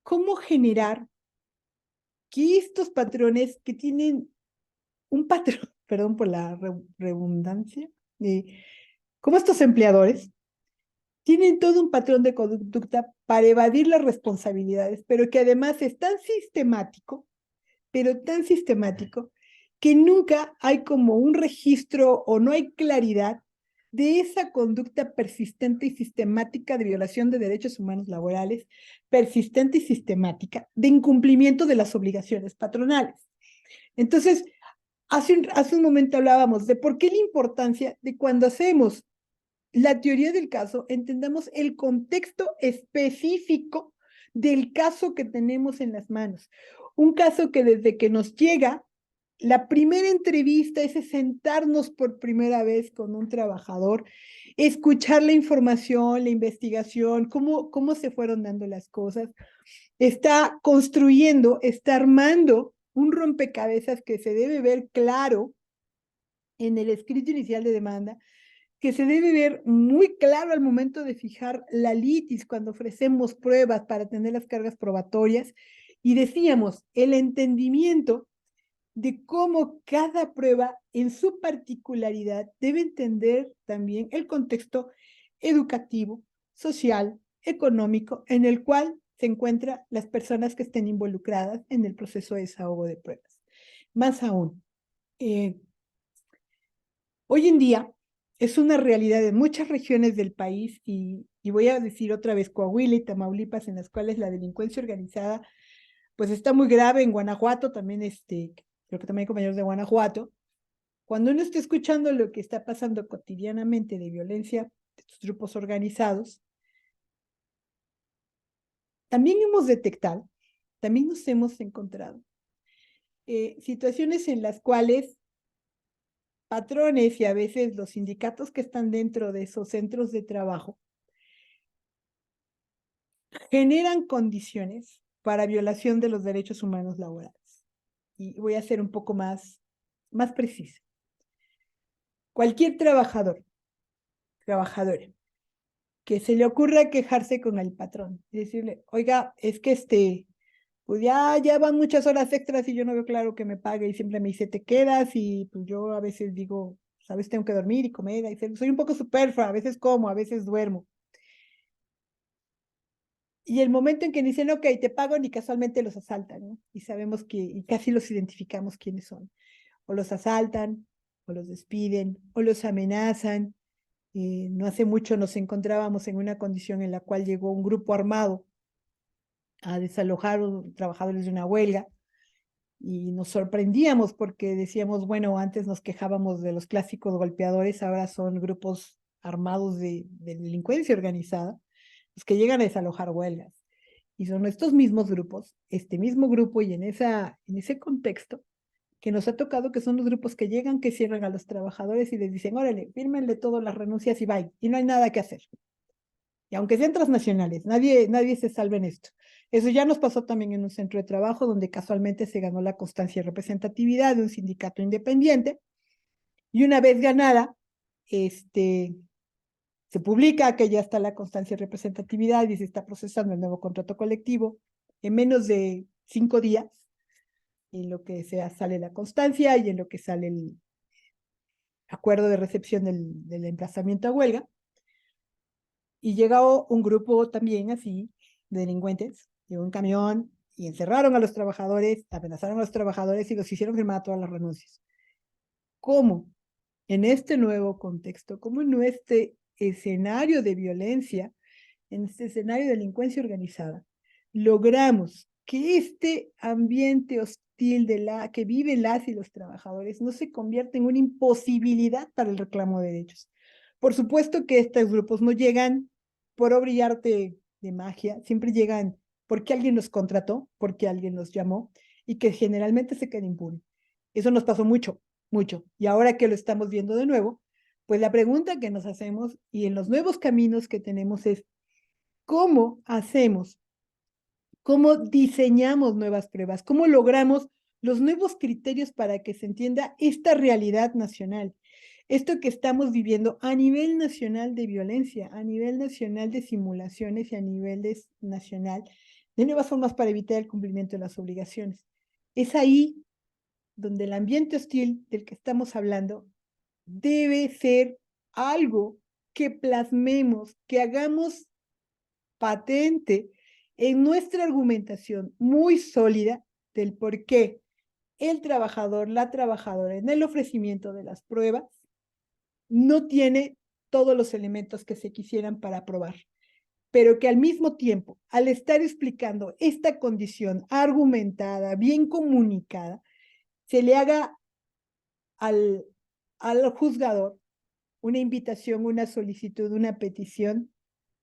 cómo generar que estos patrones que tienen un patrón, perdón por la redundancia, como estos empleadores tienen todo un patrón de conducta para evadir las responsabilidades, pero que además es tan sistemático, pero tan sistemático, que nunca hay como un registro o no hay claridad de esa conducta persistente y sistemática de violación de derechos humanos laborales, persistente y sistemática de incumplimiento de las obligaciones patronales. Entonces, hace un momento hablábamos de por qué la importancia de cuando hacemos la teoría del caso, entendamos el contexto específico del caso que tenemos en las manos. Un caso que desde que nos llega, la primera entrevista es sentarnos por primera vez con un trabajador, escuchar la información, la investigación, cómo se fueron dando las cosas. Está construyendo, está armando un rompecabezas que se debe ver claro en el escrito inicial de demanda, que se debe ver muy claro al momento de fijar la litis cuando ofrecemos pruebas para tener las cargas probatorias. Y decíamos, el entendimiento de cómo cada prueba en su particularidad debe entender también el contexto educativo, social, económico, en el cual se encuentran las personas que estén involucradas en el proceso de desahogo de pruebas. Más aún, hoy en día es una realidad en muchas regiones del país y voy a decir otra vez Coahuila y Tamaulipas, en las cuales la delincuencia organizada pues está muy grave. En Guanajuato también, creo que también hay compañeros de Guanajuato. Cuando uno está escuchando lo que está pasando cotidianamente de violencia de estos grupos organizados, también hemos detectado, también nos hemos encontrado situaciones en las cuales patrones y a veces los sindicatos que están dentro de esos centros de trabajo generan condiciones para violación de los derechos humanos laborales. Y voy a ser un poco más precisa. Cualquier trabajadora, que se le ocurra quejarse con el patrón y decirle, oiga, es que pues ya van muchas horas extras y yo no veo claro que me pague y siempre me dice, te quedas y pues yo a veces digo, sabes, tengo que dormir y comer, y soy un poco superflua, a veces como, a veces duermo. Y el momento en que dicen, ok, te pago, y casualmente los asaltan, ¿no? Y sabemos y casi los identificamos quiénes son. O los asaltan, o los despiden, o los amenazan. No hace mucho nos encontrábamos en una condición en la cual llegó un grupo armado a desalojar a los trabajadores de una huelga. y nos sorprendíamos porque decíamos, bueno, antes nos quejábamos de los clásicos golpeadores, ahora son grupos armados de delincuencia organizada, los que llegan a desalojar huelgas. Y son estos mismos grupos, este mismo grupo y en ese contexto que nos ha tocado, que son los grupos que llegan, que cierran a los trabajadores y les dicen, órale, fírmenle todas las renuncias y bye, y no hay nada que hacer. Y aunque sean transnacionales, nadie se salva en esto. Eso ya nos pasó también en un centro de trabajo donde casualmente se ganó la constancia y representatividad de un sindicato independiente y una vez ganada, se publica que ya está la constancia y representatividad y se está procesando el nuevo contrato colectivo en menos de 5 días, en lo que sale la constancia y en lo que sale el acuerdo de recepción del emplazamiento a huelga. Y llegó un grupo también así, de delincuentes, llegó un camión y encerraron a los trabajadores, amenazaron a los trabajadores y los hicieron firmar todas las renuncias. ¿Cómo? En este nuevo contexto, cómo en este escenario de violencia, en este escenario de delincuencia organizada, logramos que este ambiente hostil que viven las y los trabajadores no se convierta en una imposibilidad para el reclamo de derechos. Por supuesto que estos grupos no llegan por obra y arte de magia, siempre llegan porque alguien los contrató, porque alguien los llamó y que generalmente se queda impune. Eso nos pasó mucho, mucho. Y ahora que lo estamos viendo de nuevo, pues la pregunta que nos hacemos y en los nuevos caminos que tenemos es, ¿cómo hacemos? ¿Cómo diseñamos nuevas pruebas? ¿Cómo logramos los nuevos criterios para que se entienda esta realidad nacional? Esto que estamos viviendo a nivel nacional de violencia, a nivel nacional de simulaciones y a nivel nacional de nuevas formas para evitar el cumplimiento de las obligaciones. Es ahí donde el ambiente hostil del que estamos hablando debe ser algo que plasmemos, que hagamos patente en nuestra argumentación muy sólida del por qué el trabajador, la trabajadora en el ofrecimiento de las pruebas no tiene todos los elementos que se quisieran para probar, pero que al mismo tiempo, al estar explicando esta condición argumentada, bien comunicada, se le haga al juzgador una invitación, una solicitud, una petición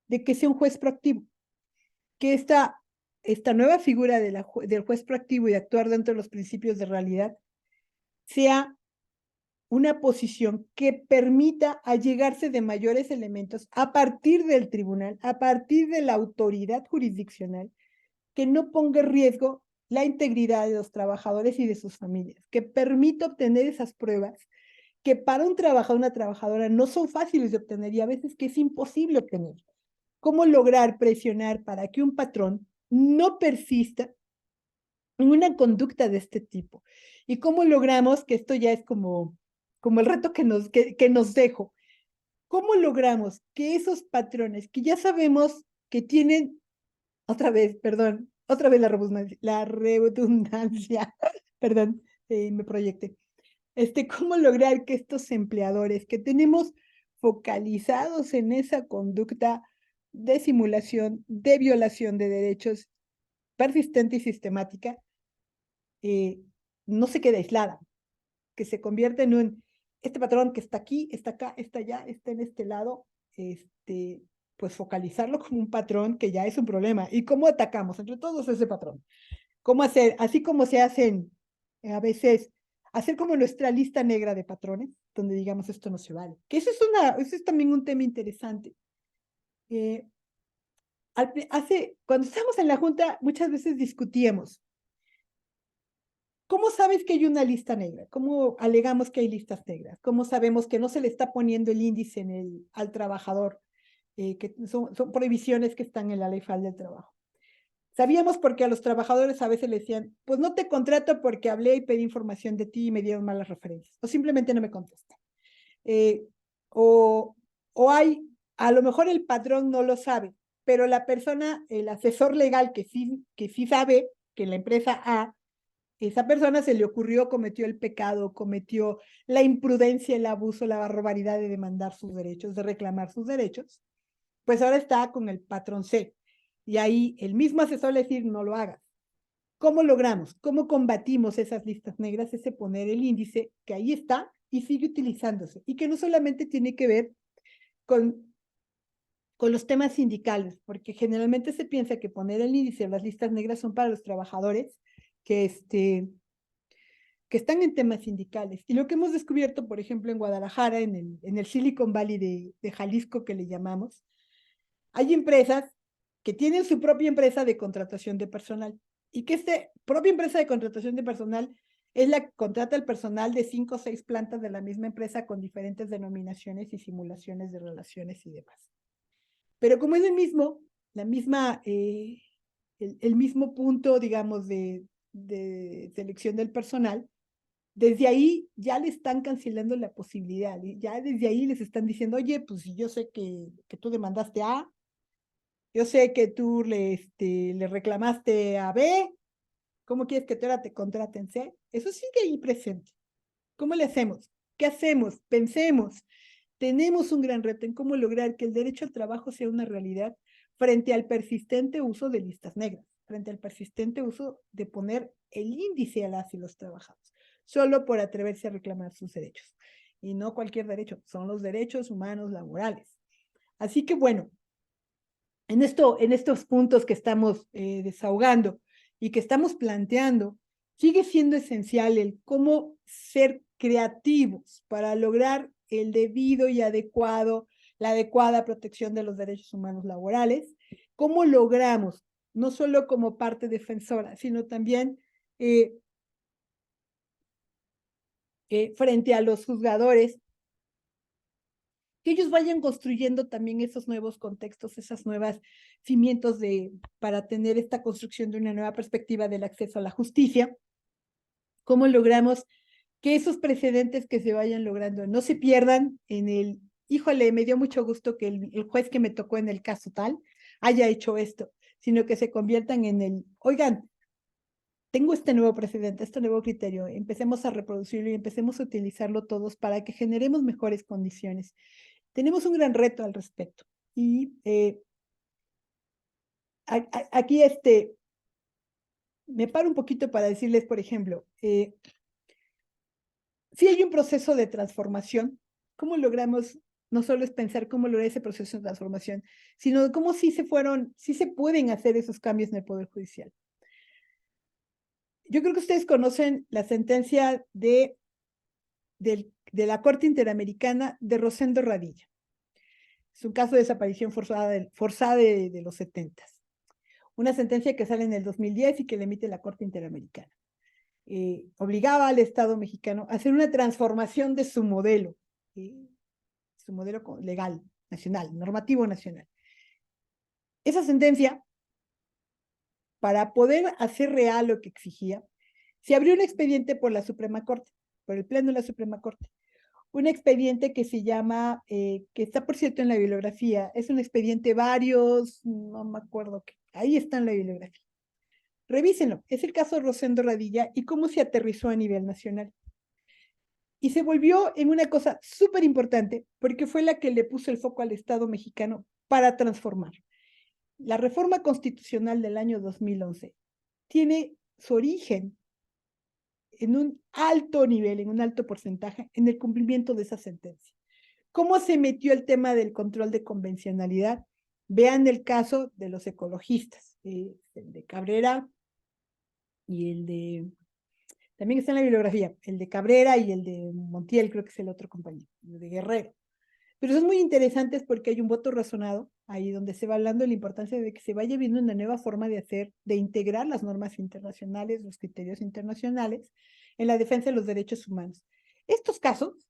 de que sea un juez proactivo, que esta nueva figura del juez proactivo y de actuar dentro de los principios de realidad sea una posición que permita allegarse de mayores elementos a partir del tribunal, a partir de la autoridad jurisdiccional, que no ponga en riesgo la integridad de los trabajadores y de sus familias, que permita obtener esas pruebas que para un trabajador, una trabajadora, no son fáciles de obtener y a veces que es imposible obtener. ¿Cómo lograr presionar para que un patrón no persista en una conducta de este tipo? ¿Y cómo logramos, que esto ya es como el reto que nos dejo, cómo logramos que esos patrones que ya sabemos que tienen, otra vez la redundancia, perdón, me proyecté, cómo lograr que estos empleadores que tenemos focalizados en esa conducta de simulación, de violación de derechos persistente y sistemática, no se quede aislada, que se convierta en este patrón que está aquí, está acá, está allá, está en este lado, pues focalizarlo como un patrón que ya es un problema. ¿Y cómo atacamos entre todos ese patrón? ¿Cómo hacer? Así como se hacen a veces, hacer como nuestra lista negra de patrones, donde digamos esto no se vale. Que eso es también un tema interesante. Cuando estábamos en la Junta, muchas veces discutíamos, ¿cómo sabes que hay una lista negra? ¿Cómo alegamos que hay listas negras? ¿Cómo sabemos que no se le está poniendo el índice al trabajador? Que son prohibiciones que están en la Ley Federal del Trabajo. Sabíamos porque a los trabajadores a veces le decían, pues no te contrato porque hablé y pedí información de ti y me dieron malas referencias, o simplemente no me contestan. O a lo mejor el patrón no lo sabe, pero la persona, el asesor legal que sí sabe que la empresa A, esa persona se le ocurrió, cometió el pecado, cometió la imprudencia, el abuso, la barbaridad de demandar sus derechos, de reclamar sus derechos, pues ahora está con el patrón C. Y ahí el mismo asesor le decir, no lo hagas. ¿Cómo logramos? ¿Cómo combatimos esas listas negras? Ese poner el índice que ahí está y sigue utilizándose y que no solamente tiene que ver con los temas sindicales, porque generalmente se piensa que poner el índice en las listas negras son para los trabajadores que, que están en temas sindicales. Y lo que hemos descubierto, por ejemplo, en Guadalajara, en el Silicon Valley de Jalisco, que le llamamos, hay empresas que tienen su propia empresa de contratación de personal y que esta propia empresa de contratación de personal es la que contrata el personal de 5 o 6 plantas de la misma empresa con diferentes denominaciones y simulaciones de relaciones y demás. Pero como es el mismo punto, digamos, de selección del personal, desde ahí ya le están cancelando la posibilidad, y ya desde ahí les están diciendo, oye, pues yo sé que tú demandaste A, yo sé que tú le reclamaste a B, ¿cómo quieres que ahora te contraten C? Eso sigue ahí presente. ¿Cómo le hacemos? ¿Qué hacemos? Pensemos. Tenemos un gran reto en cómo lograr que el derecho al trabajo sea una realidad frente al persistente uso de listas negras, frente al persistente uso de poner el índice a las y los trabajadores, solo por atreverse a reclamar sus derechos. Y no cualquier derecho, son los derechos humanos laborales. Así que bueno, en estos puntos que estamos desahogando y que estamos planteando, sigue siendo esencial el cómo ser creativos para lograr el debido y la adecuada protección de los derechos humanos laborales, cómo logramos, no solo como parte defensora, sino también frente a los juzgadores, que ellos vayan construyendo también esos nuevos contextos, esas nuevas cimientos para tener esta construcción de una nueva perspectiva del acceso a la justicia. ¿Cómo logramos que esos precedentes que se vayan logrando no se pierdan híjole, me dio mucho gusto que el juez que me tocó en el caso tal haya hecho esto, sino que se conviertan oigan, tengo este nuevo precedente, este nuevo criterio, empecemos a reproducirlo y empecemos a utilizarlo todos para que generemos mejores condiciones. Tenemos un gran reto al respecto. Y aquí me paro un poquito para decirles, por ejemplo, si hay un proceso de transformación, ¿cómo logramos? No solo es pensar cómo lograr ese proceso de transformación, sino cómo sí se pueden hacer esos cambios en el Poder Judicial. Yo creo que ustedes conocen la sentencia de la Corte Interamericana de Rosendo Radilla. Es un caso de desaparición forzada de los 70. Una sentencia que sale en el 2010 y que le emite la Corte Interamericana. Obligaba al Estado mexicano a hacer una transformación de su modelo legal, nacional, normativo nacional. Esa sentencia, para poder hacer real lo que exigía, se abrió un expediente por la Suprema Corte, por el Pleno de la Suprema Corte. Un expediente que se llama, que está por cierto en la bibliografía, es un expediente varios, no me acuerdo qué, ahí está en la bibliografía. Revísenlo, es el caso de Rosendo Radilla y cómo se aterrizó a nivel nacional. Y se volvió en una cosa súper importante porque fue la que le puso el foco al Estado mexicano para transformar. La reforma constitucional del año 2011 tiene su origen en un alto nivel, en un alto porcentaje, en el cumplimiento de esa sentencia. ¿Cómo se metió el tema del control de convencionalidad? Vean el caso de los ecologistas, el de Cabrera y también está en la bibliografía, el de Cabrera y el de Montiel, creo que es el otro compañero, el de Guerrero. Pero son muy interesantes porque hay un voto razonado ahí donde se va hablando de la importancia de que se vaya viendo una nueva forma de integrar las normas internacionales, los criterios internacionales en la defensa de los derechos humanos. Estos casos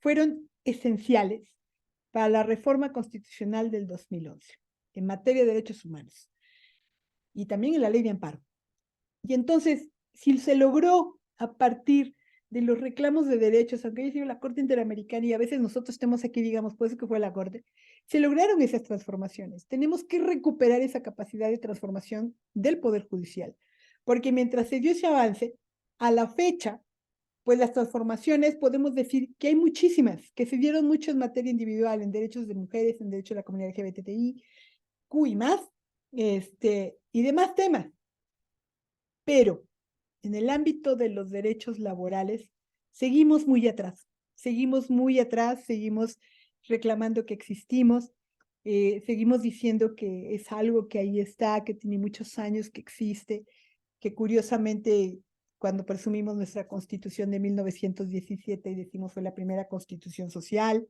fueron esenciales para la reforma constitucional del 2011 en materia de derechos humanos y también en la ley de amparo. Y entonces, si se logró a partir de los reclamos de derechos, aunque haya sido la Corte Interamericana y a veces nosotros estemos aquí, digamos, pues que fue la Corte, se lograron esas transformaciones. Tenemos que recuperar esa capacidad de transformación del Poder Judicial, porque mientras se dio ese avance, a la fecha, pues las transformaciones podemos decir que hay muchísimas, que se dieron mucho en materia individual, en derechos de mujeres, en derechos de la comunidad LGBTI, Q y más, y demás temas. pero en el ámbito de los derechos laborales seguimos muy atrás, seguimos reclamando que existimos, seguimos diciendo que es algo que ahí está, que tiene muchos años que existe, que curiosamente cuando presumimos nuestra constitución de 1917 y decimos fue la primera constitución social,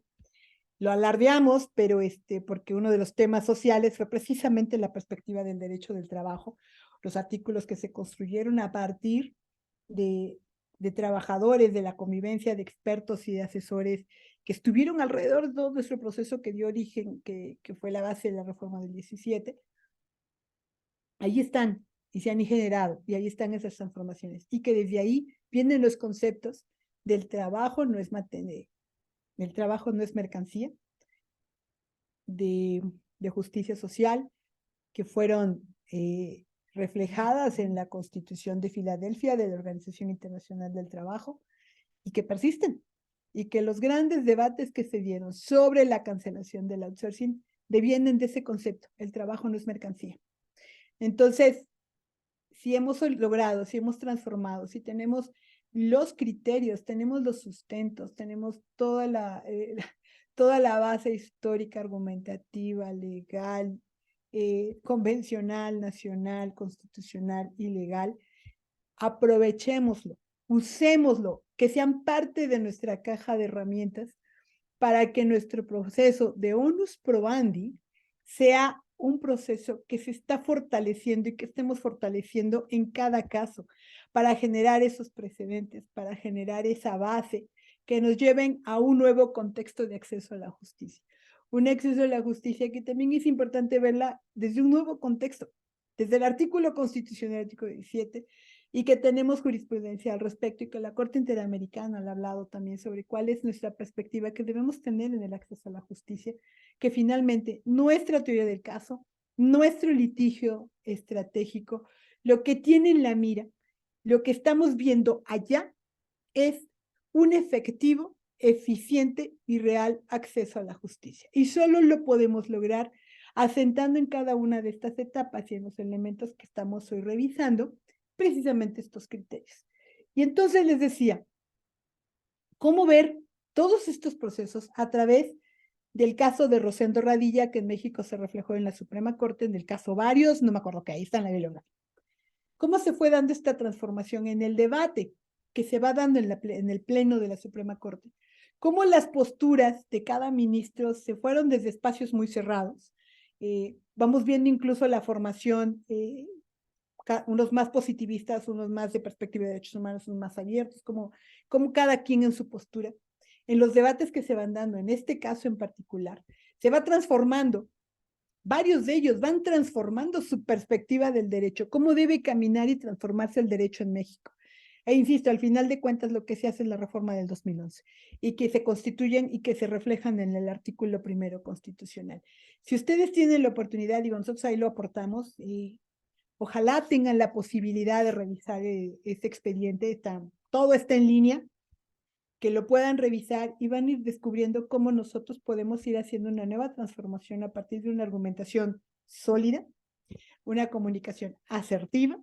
lo alardeamos, pero porque uno de los temas sociales fue precisamente la perspectiva del derecho del trabajo, los artículos que se construyeron a partir de, de trabajadores, de la convivencia, de expertos y de asesores que estuvieron alrededor de todo nuestro proceso que dio origen, que fue la base de la reforma del 17. Ahí están y se han generado, y ahí están esas transformaciones, y que desde ahí vienen los conceptos del trabajo no es el trabajo no es mercancía, de, de justicia social, que fueron reflejadas en la Constitución de Filadelfia de la Organización Internacional del Trabajo y que persisten, y que los grandes debates que se dieron sobre la cancelación del outsourcing devienen de ese concepto, el trabajo no es mercancía. Entonces, si hemos logrado, si hemos transformado, si tenemos los criterios, tenemos los sustentos, tenemos toda la base histórica, argumentativa, legal, convencional, nacional, constitucional y legal, aprovechémoslo, usémoslo, que sean parte de nuestra caja de herramientas para que nuestro proceso de onus probandi sea un proceso que se está fortaleciendo y que estemos fortaleciendo en cada caso para generar esos precedentes, para generar esa base que nos lleven a un nuevo contexto de acceso a la justicia. Un acceso a la justicia que también es importante verla desde un nuevo contexto, desde el artículo constitucional, artículo 17, y que tenemos jurisprudencia al respecto y que la Corte Interamericana ha hablado también sobre cuál es nuestra perspectiva que debemos tener en el acceso a la justicia, que finalmente nuestra teoría del caso, nuestro litigio estratégico, lo que tiene en la mira, lo que estamos viendo allá es un efectivo, eficiente y real acceso a la justicia. Y solo lo podemos lograr asentando en cada una de estas etapas y en los elementos que estamos hoy revisando, precisamente estos criterios. Y entonces les decía, ¿cómo ver todos estos procesos a través del caso de Rosendo Radilla, que en México se reflejó en la Suprema Corte, en el caso varios, no me acuerdo qué, ahí está en la bibliografía? ¿Cómo se fue dando esta transformación en el debate que se va dando en el pleno de la Suprema Corte? ¿Cómo las posturas de cada ministro se fueron desde espacios muy cerrados? Vamos viendo incluso la formación, unos más positivistas, unos más de perspectiva de derechos humanos, unos más abiertos, como cada quien en su postura. En los debates que se van dando, en este caso en particular, se va transformando. Varios de ellos van transformando su perspectiva del derecho, cómo debe caminar y transformarse el derecho en México. E insisto, al final de cuentas lo que se hace es la reforma del 2011 y que se constituyen y que se reflejan en el artículo primero constitucional. Si ustedes tienen la oportunidad, digo, nosotros ahí lo aportamos y ojalá tengan la posibilidad de revisar este expediente, todo está en línea, que lo puedan revisar y van a ir descubriendo cómo nosotros podemos ir haciendo una nueva transformación a partir de una argumentación sólida, una comunicación asertiva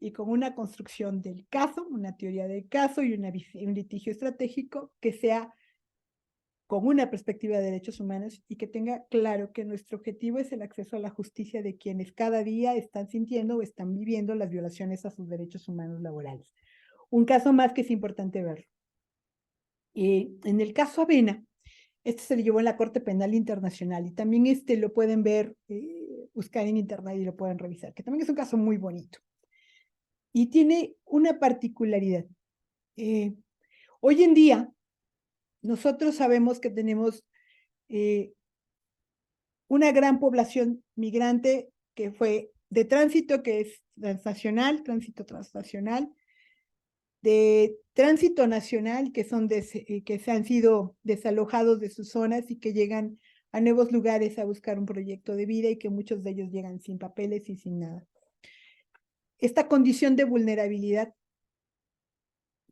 y con una construcción del caso, una teoría del caso y un litigio estratégico que sea con una perspectiva de derechos humanos y que tenga claro que nuestro objetivo es el acceso a la justicia de quienes cada día están sintiendo o están viviendo las violaciones a sus derechos humanos laborales. Un caso más que es importante verlo. En el caso Avena, se le llevó en la Corte Penal Internacional y también lo pueden ver, buscar en internet y lo pueden revisar, que también es un caso muy bonito. Y tiene una particularidad. Hoy en día, nosotros sabemos que tenemos una gran población migrante que fue de tránsito, que es transnacional, tránsito transnacional, de tránsito nacional, que se han sido desalojados de sus zonas y que llegan a nuevos lugares a buscar un proyecto de vida y que muchos de ellos llegan sin papeles y sin nada. Esta condición de vulnerabilidad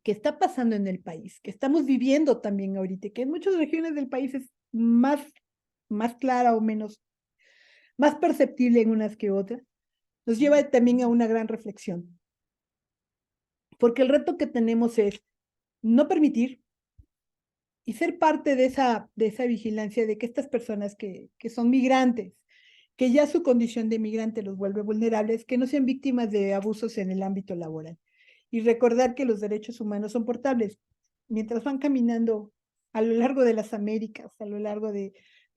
que está pasando en el país, que estamos viviendo también ahorita, que en muchas regiones del país es más clara o más perceptible en unas que otras, nos lleva también a una gran reflexión. porque el reto que tenemos es no permitir y ser parte de esa vigilancia de que estas personas que son migrantes, que ya su condición de migrante los vuelve vulnerables, que no sean víctimas de abusos en el ámbito laboral. Y recordar que los derechos humanos son portables. Mientras van caminando a lo largo de las Américas, a lo largo de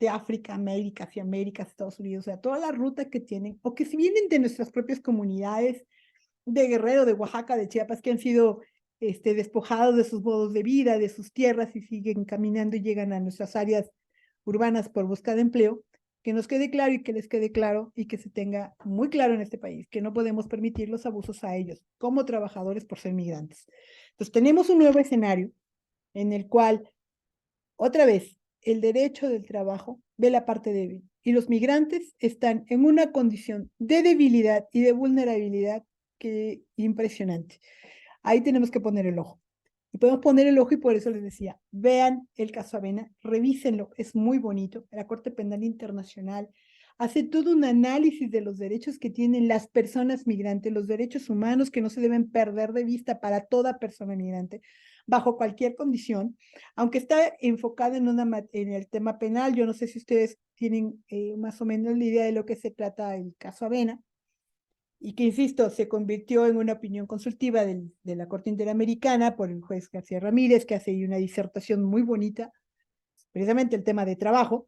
África, Américas y Américas, Estados Unidos, o sea, toda la ruta que tienen, o que si vienen de nuestras propias comunidades, de Guerrero, de Oaxaca, de Chiapas, que han sido despojados de sus modos de vida, de sus tierras y siguen caminando y llegan a nuestras áreas urbanas por busca de empleo, que nos quede claro y que les quede claro y que se tenga muy claro en este país que no podemos permitir los abusos a ellos como trabajadores por ser migrantes. Entonces tenemos un nuevo escenario en el cual, otra vez, el derecho del trabajo ve la parte débil y los migrantes están en una condición de debilidad y de vulnerabilidad que impresionante. Ahí tenemos que poner el ojo. Y podemos poner el ojo y por eso les decía, vean el caso Avena, revísenlo, es muy bonito. La Corte Penal Internacional hace todo un análisis de los derechos que tienen las personas migrantes, los derechos humanos que no se deben perder de vista para toda persona migrante, bajo cualquier condición, aunque está enfocado en el tema penal. Yo no sé si ustedes tienen más o menos la idea de lo que se trata el caso Avena, y que, insisto, se convirtió en una opinión consultiva de la Corte Interamericana por el juez García Ramírez, que hace ahí una disertación muy bonita, precisamente el tema de trabajo,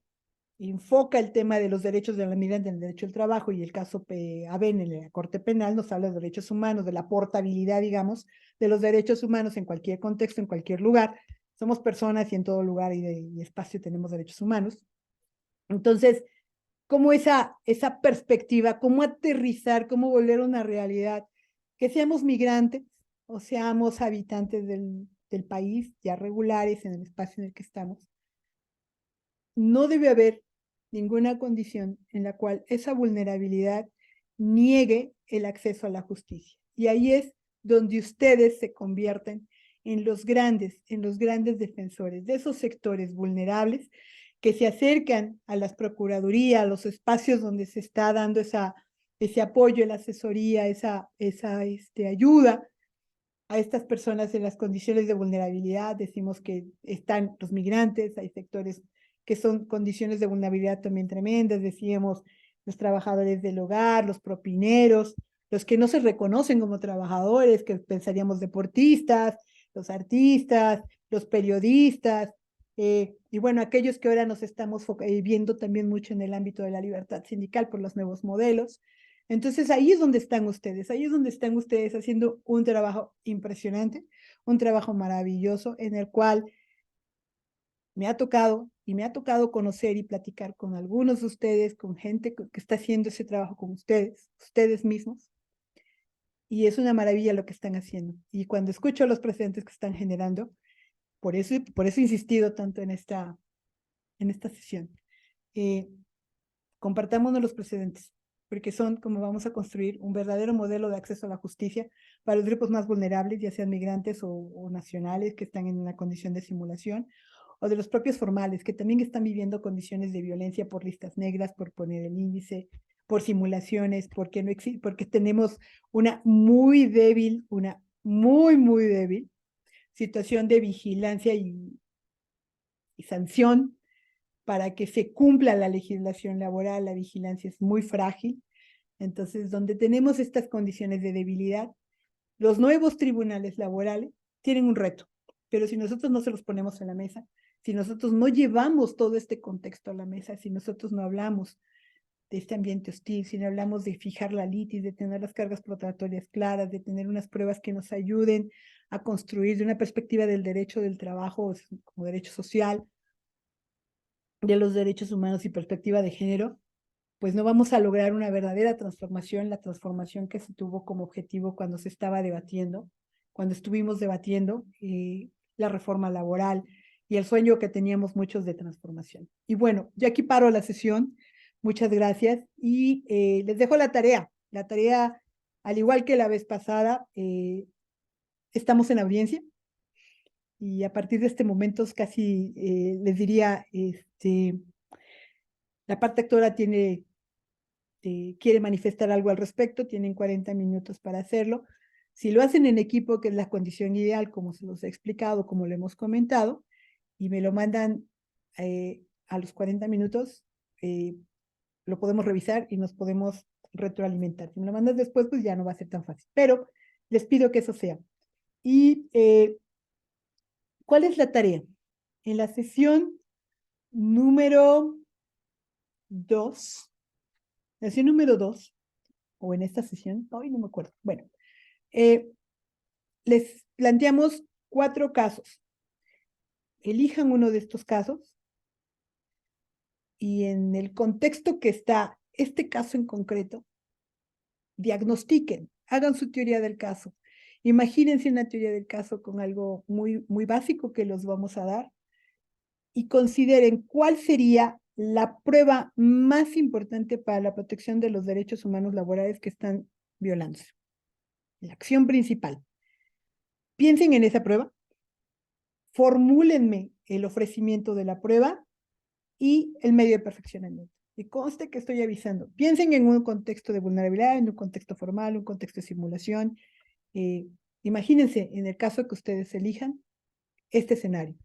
enfoca el tema de los derechos de la migrante en el derecho al trabajo, y el caso Aben en la Corte Penal nos habla de derechos humanos, de la portabilidad, digamos, de los derechos humanos en cualquier contexto, en cualquier lugar. Somos personas y en todo lugar y espacio tenemos derechos humanos. Entonces, cómo esa perspectiva, cómo aterrizar, cómo volver una realidad, que seamos migrantes o seamos habitantes del país, ya regulares en el espacio en el que estamos. No debe haber ninguna condición en la cual esa vulnerabilidad niegue el acceso a la justicia. Y ahí es donde ustedes se convierten en los grandes defensores de esos sectores vulnerables que se acercan a las procuradurías, a los espacios donde se está dando ese apoyo, la asesoría, esa ayuda a estas personas en las condiciones de vulnerabilidad. Decimos que están los migrantes, hay sectores que son condiciones de vulnerabilidad también tremendas, decíamos los trabajadores del hogar, los propineros, los que no se reconocen como trabajadores, que pensaríamos deportistas, los artistas, los periodistas, y bueno, aquellos que ahora nos estamos viendo también mucho en el ámbito de la libertad sindical por los nuevos modelos. Entonces ahí es donde están ustedes, ahí es donde están ustedes haciendo un trabajo impresionante, un trabajo maravilloso en el cual me ha tocado conocer y platicar con algunos de ustedes, con gente que está haciendo ese trabajo con ustedes mismos, y es una maravilla lo que están haciendo. Y cuando escucho los precedentes que están generando, por eso he insistido tanto en esta sesión. Compartámonos los precedentes, porque son como vamos a construir un verdadero modelo de acceso a la justicia para los grupos más vulnerables, ya sean migrantes o nacionales que están en una condición de simulación, o de los propios formales, que también están viviendo condiciones de violencia por listas negras, por poner el índice, por simulaciones, porque no existe, porque tenemos una muy muy débil situación de vigilancia y sanción para que se cumpla la legislación laboral. La vigilancia es muy frágil. Entonces, donde tenemos estas condiciones de debilidad, los nuevos tribunales laborales tienen un reto, pero si nosotros no se los ponemos en la mesa, si nosotros no llevamos todo este contexto a la mesa, si nosotros no hablamos de este ambiente hostil, si no hablamos de fijar la litis, de tener las cargas probatorias claras, de tener unas pruebas que nos ayuden a construir de una perspectiva del derecho del trabajo como derecho social, de los derechos humanos y perspectiva de género, pues no vamos a lograr una verdadera transformación, la transformación que se tuvo como objetivo cuando se estaba debatiendo, cuando estuvimos debatiendo la reforma laboral y el sueño que teníamos muchos de transformación. Y bueno, yo aquí paro la sesión. Muchas gracias y les dejo la tarea. La tarea, al igual que la vez pasada, estamos en audiencia y a partir de este momento casi les diría, la parte actora quiere manifestar algo al respecto, tienen 40 minutos para hacerlo. Si lo hacen en equipo, que es la condición ideal, como se los he explicado, como lo hemos comentado, y me lo mandan a los 40 minutos, lo podemos revisar y nos podemos retroalimentar. Si me lo mandas después, pues ya no va a ser tan fácil. Pero les pido que eso sea. Y ¿cuál es la tarea? En la sesión número 2, o en esta sesión, hoy no me acuerdo. Bueno, les planteamos 4 casos. Elijan uno de estos casos y en el contexto que está este caso en concreto, diagnostiquen, hagan su teoría del caso. Imagínense una teoría del caso con algo muy, muy básico que los vamos a dar y consideren cuál sería la prueba más importante para la protección de los derechos humanos laborales que están violándose. La acción principal. Piensen en esa prueba, formúlenme el ofrecimiento de la prueba y el medio de perfeccionamiento. Y conste que estoy avisando. Piensen en un contexto de vulnerabilidad, en un contexto formal, un contexto de simulación. Imagínense, en el caso que ustedes elijan, este escenario.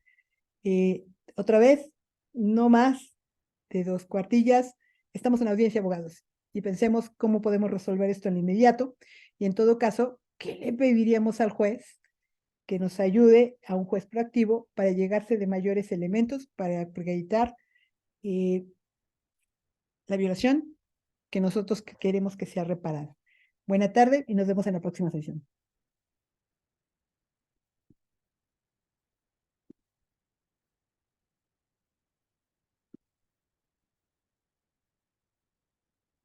Otra vez, no más de 2 cuartillas. Estamos en audiencia de abogados y pensemos cómo podemos resolver esto en lo inmediato. Y en todo caso, ¿qué le pediríamos al juez? Que nos ayude a un juez proactivo para llegarse de mayores elementos para acreditar la violación que nosotros queremos que sea reparada. Buena tarde y nos vemos en la próxima sesión.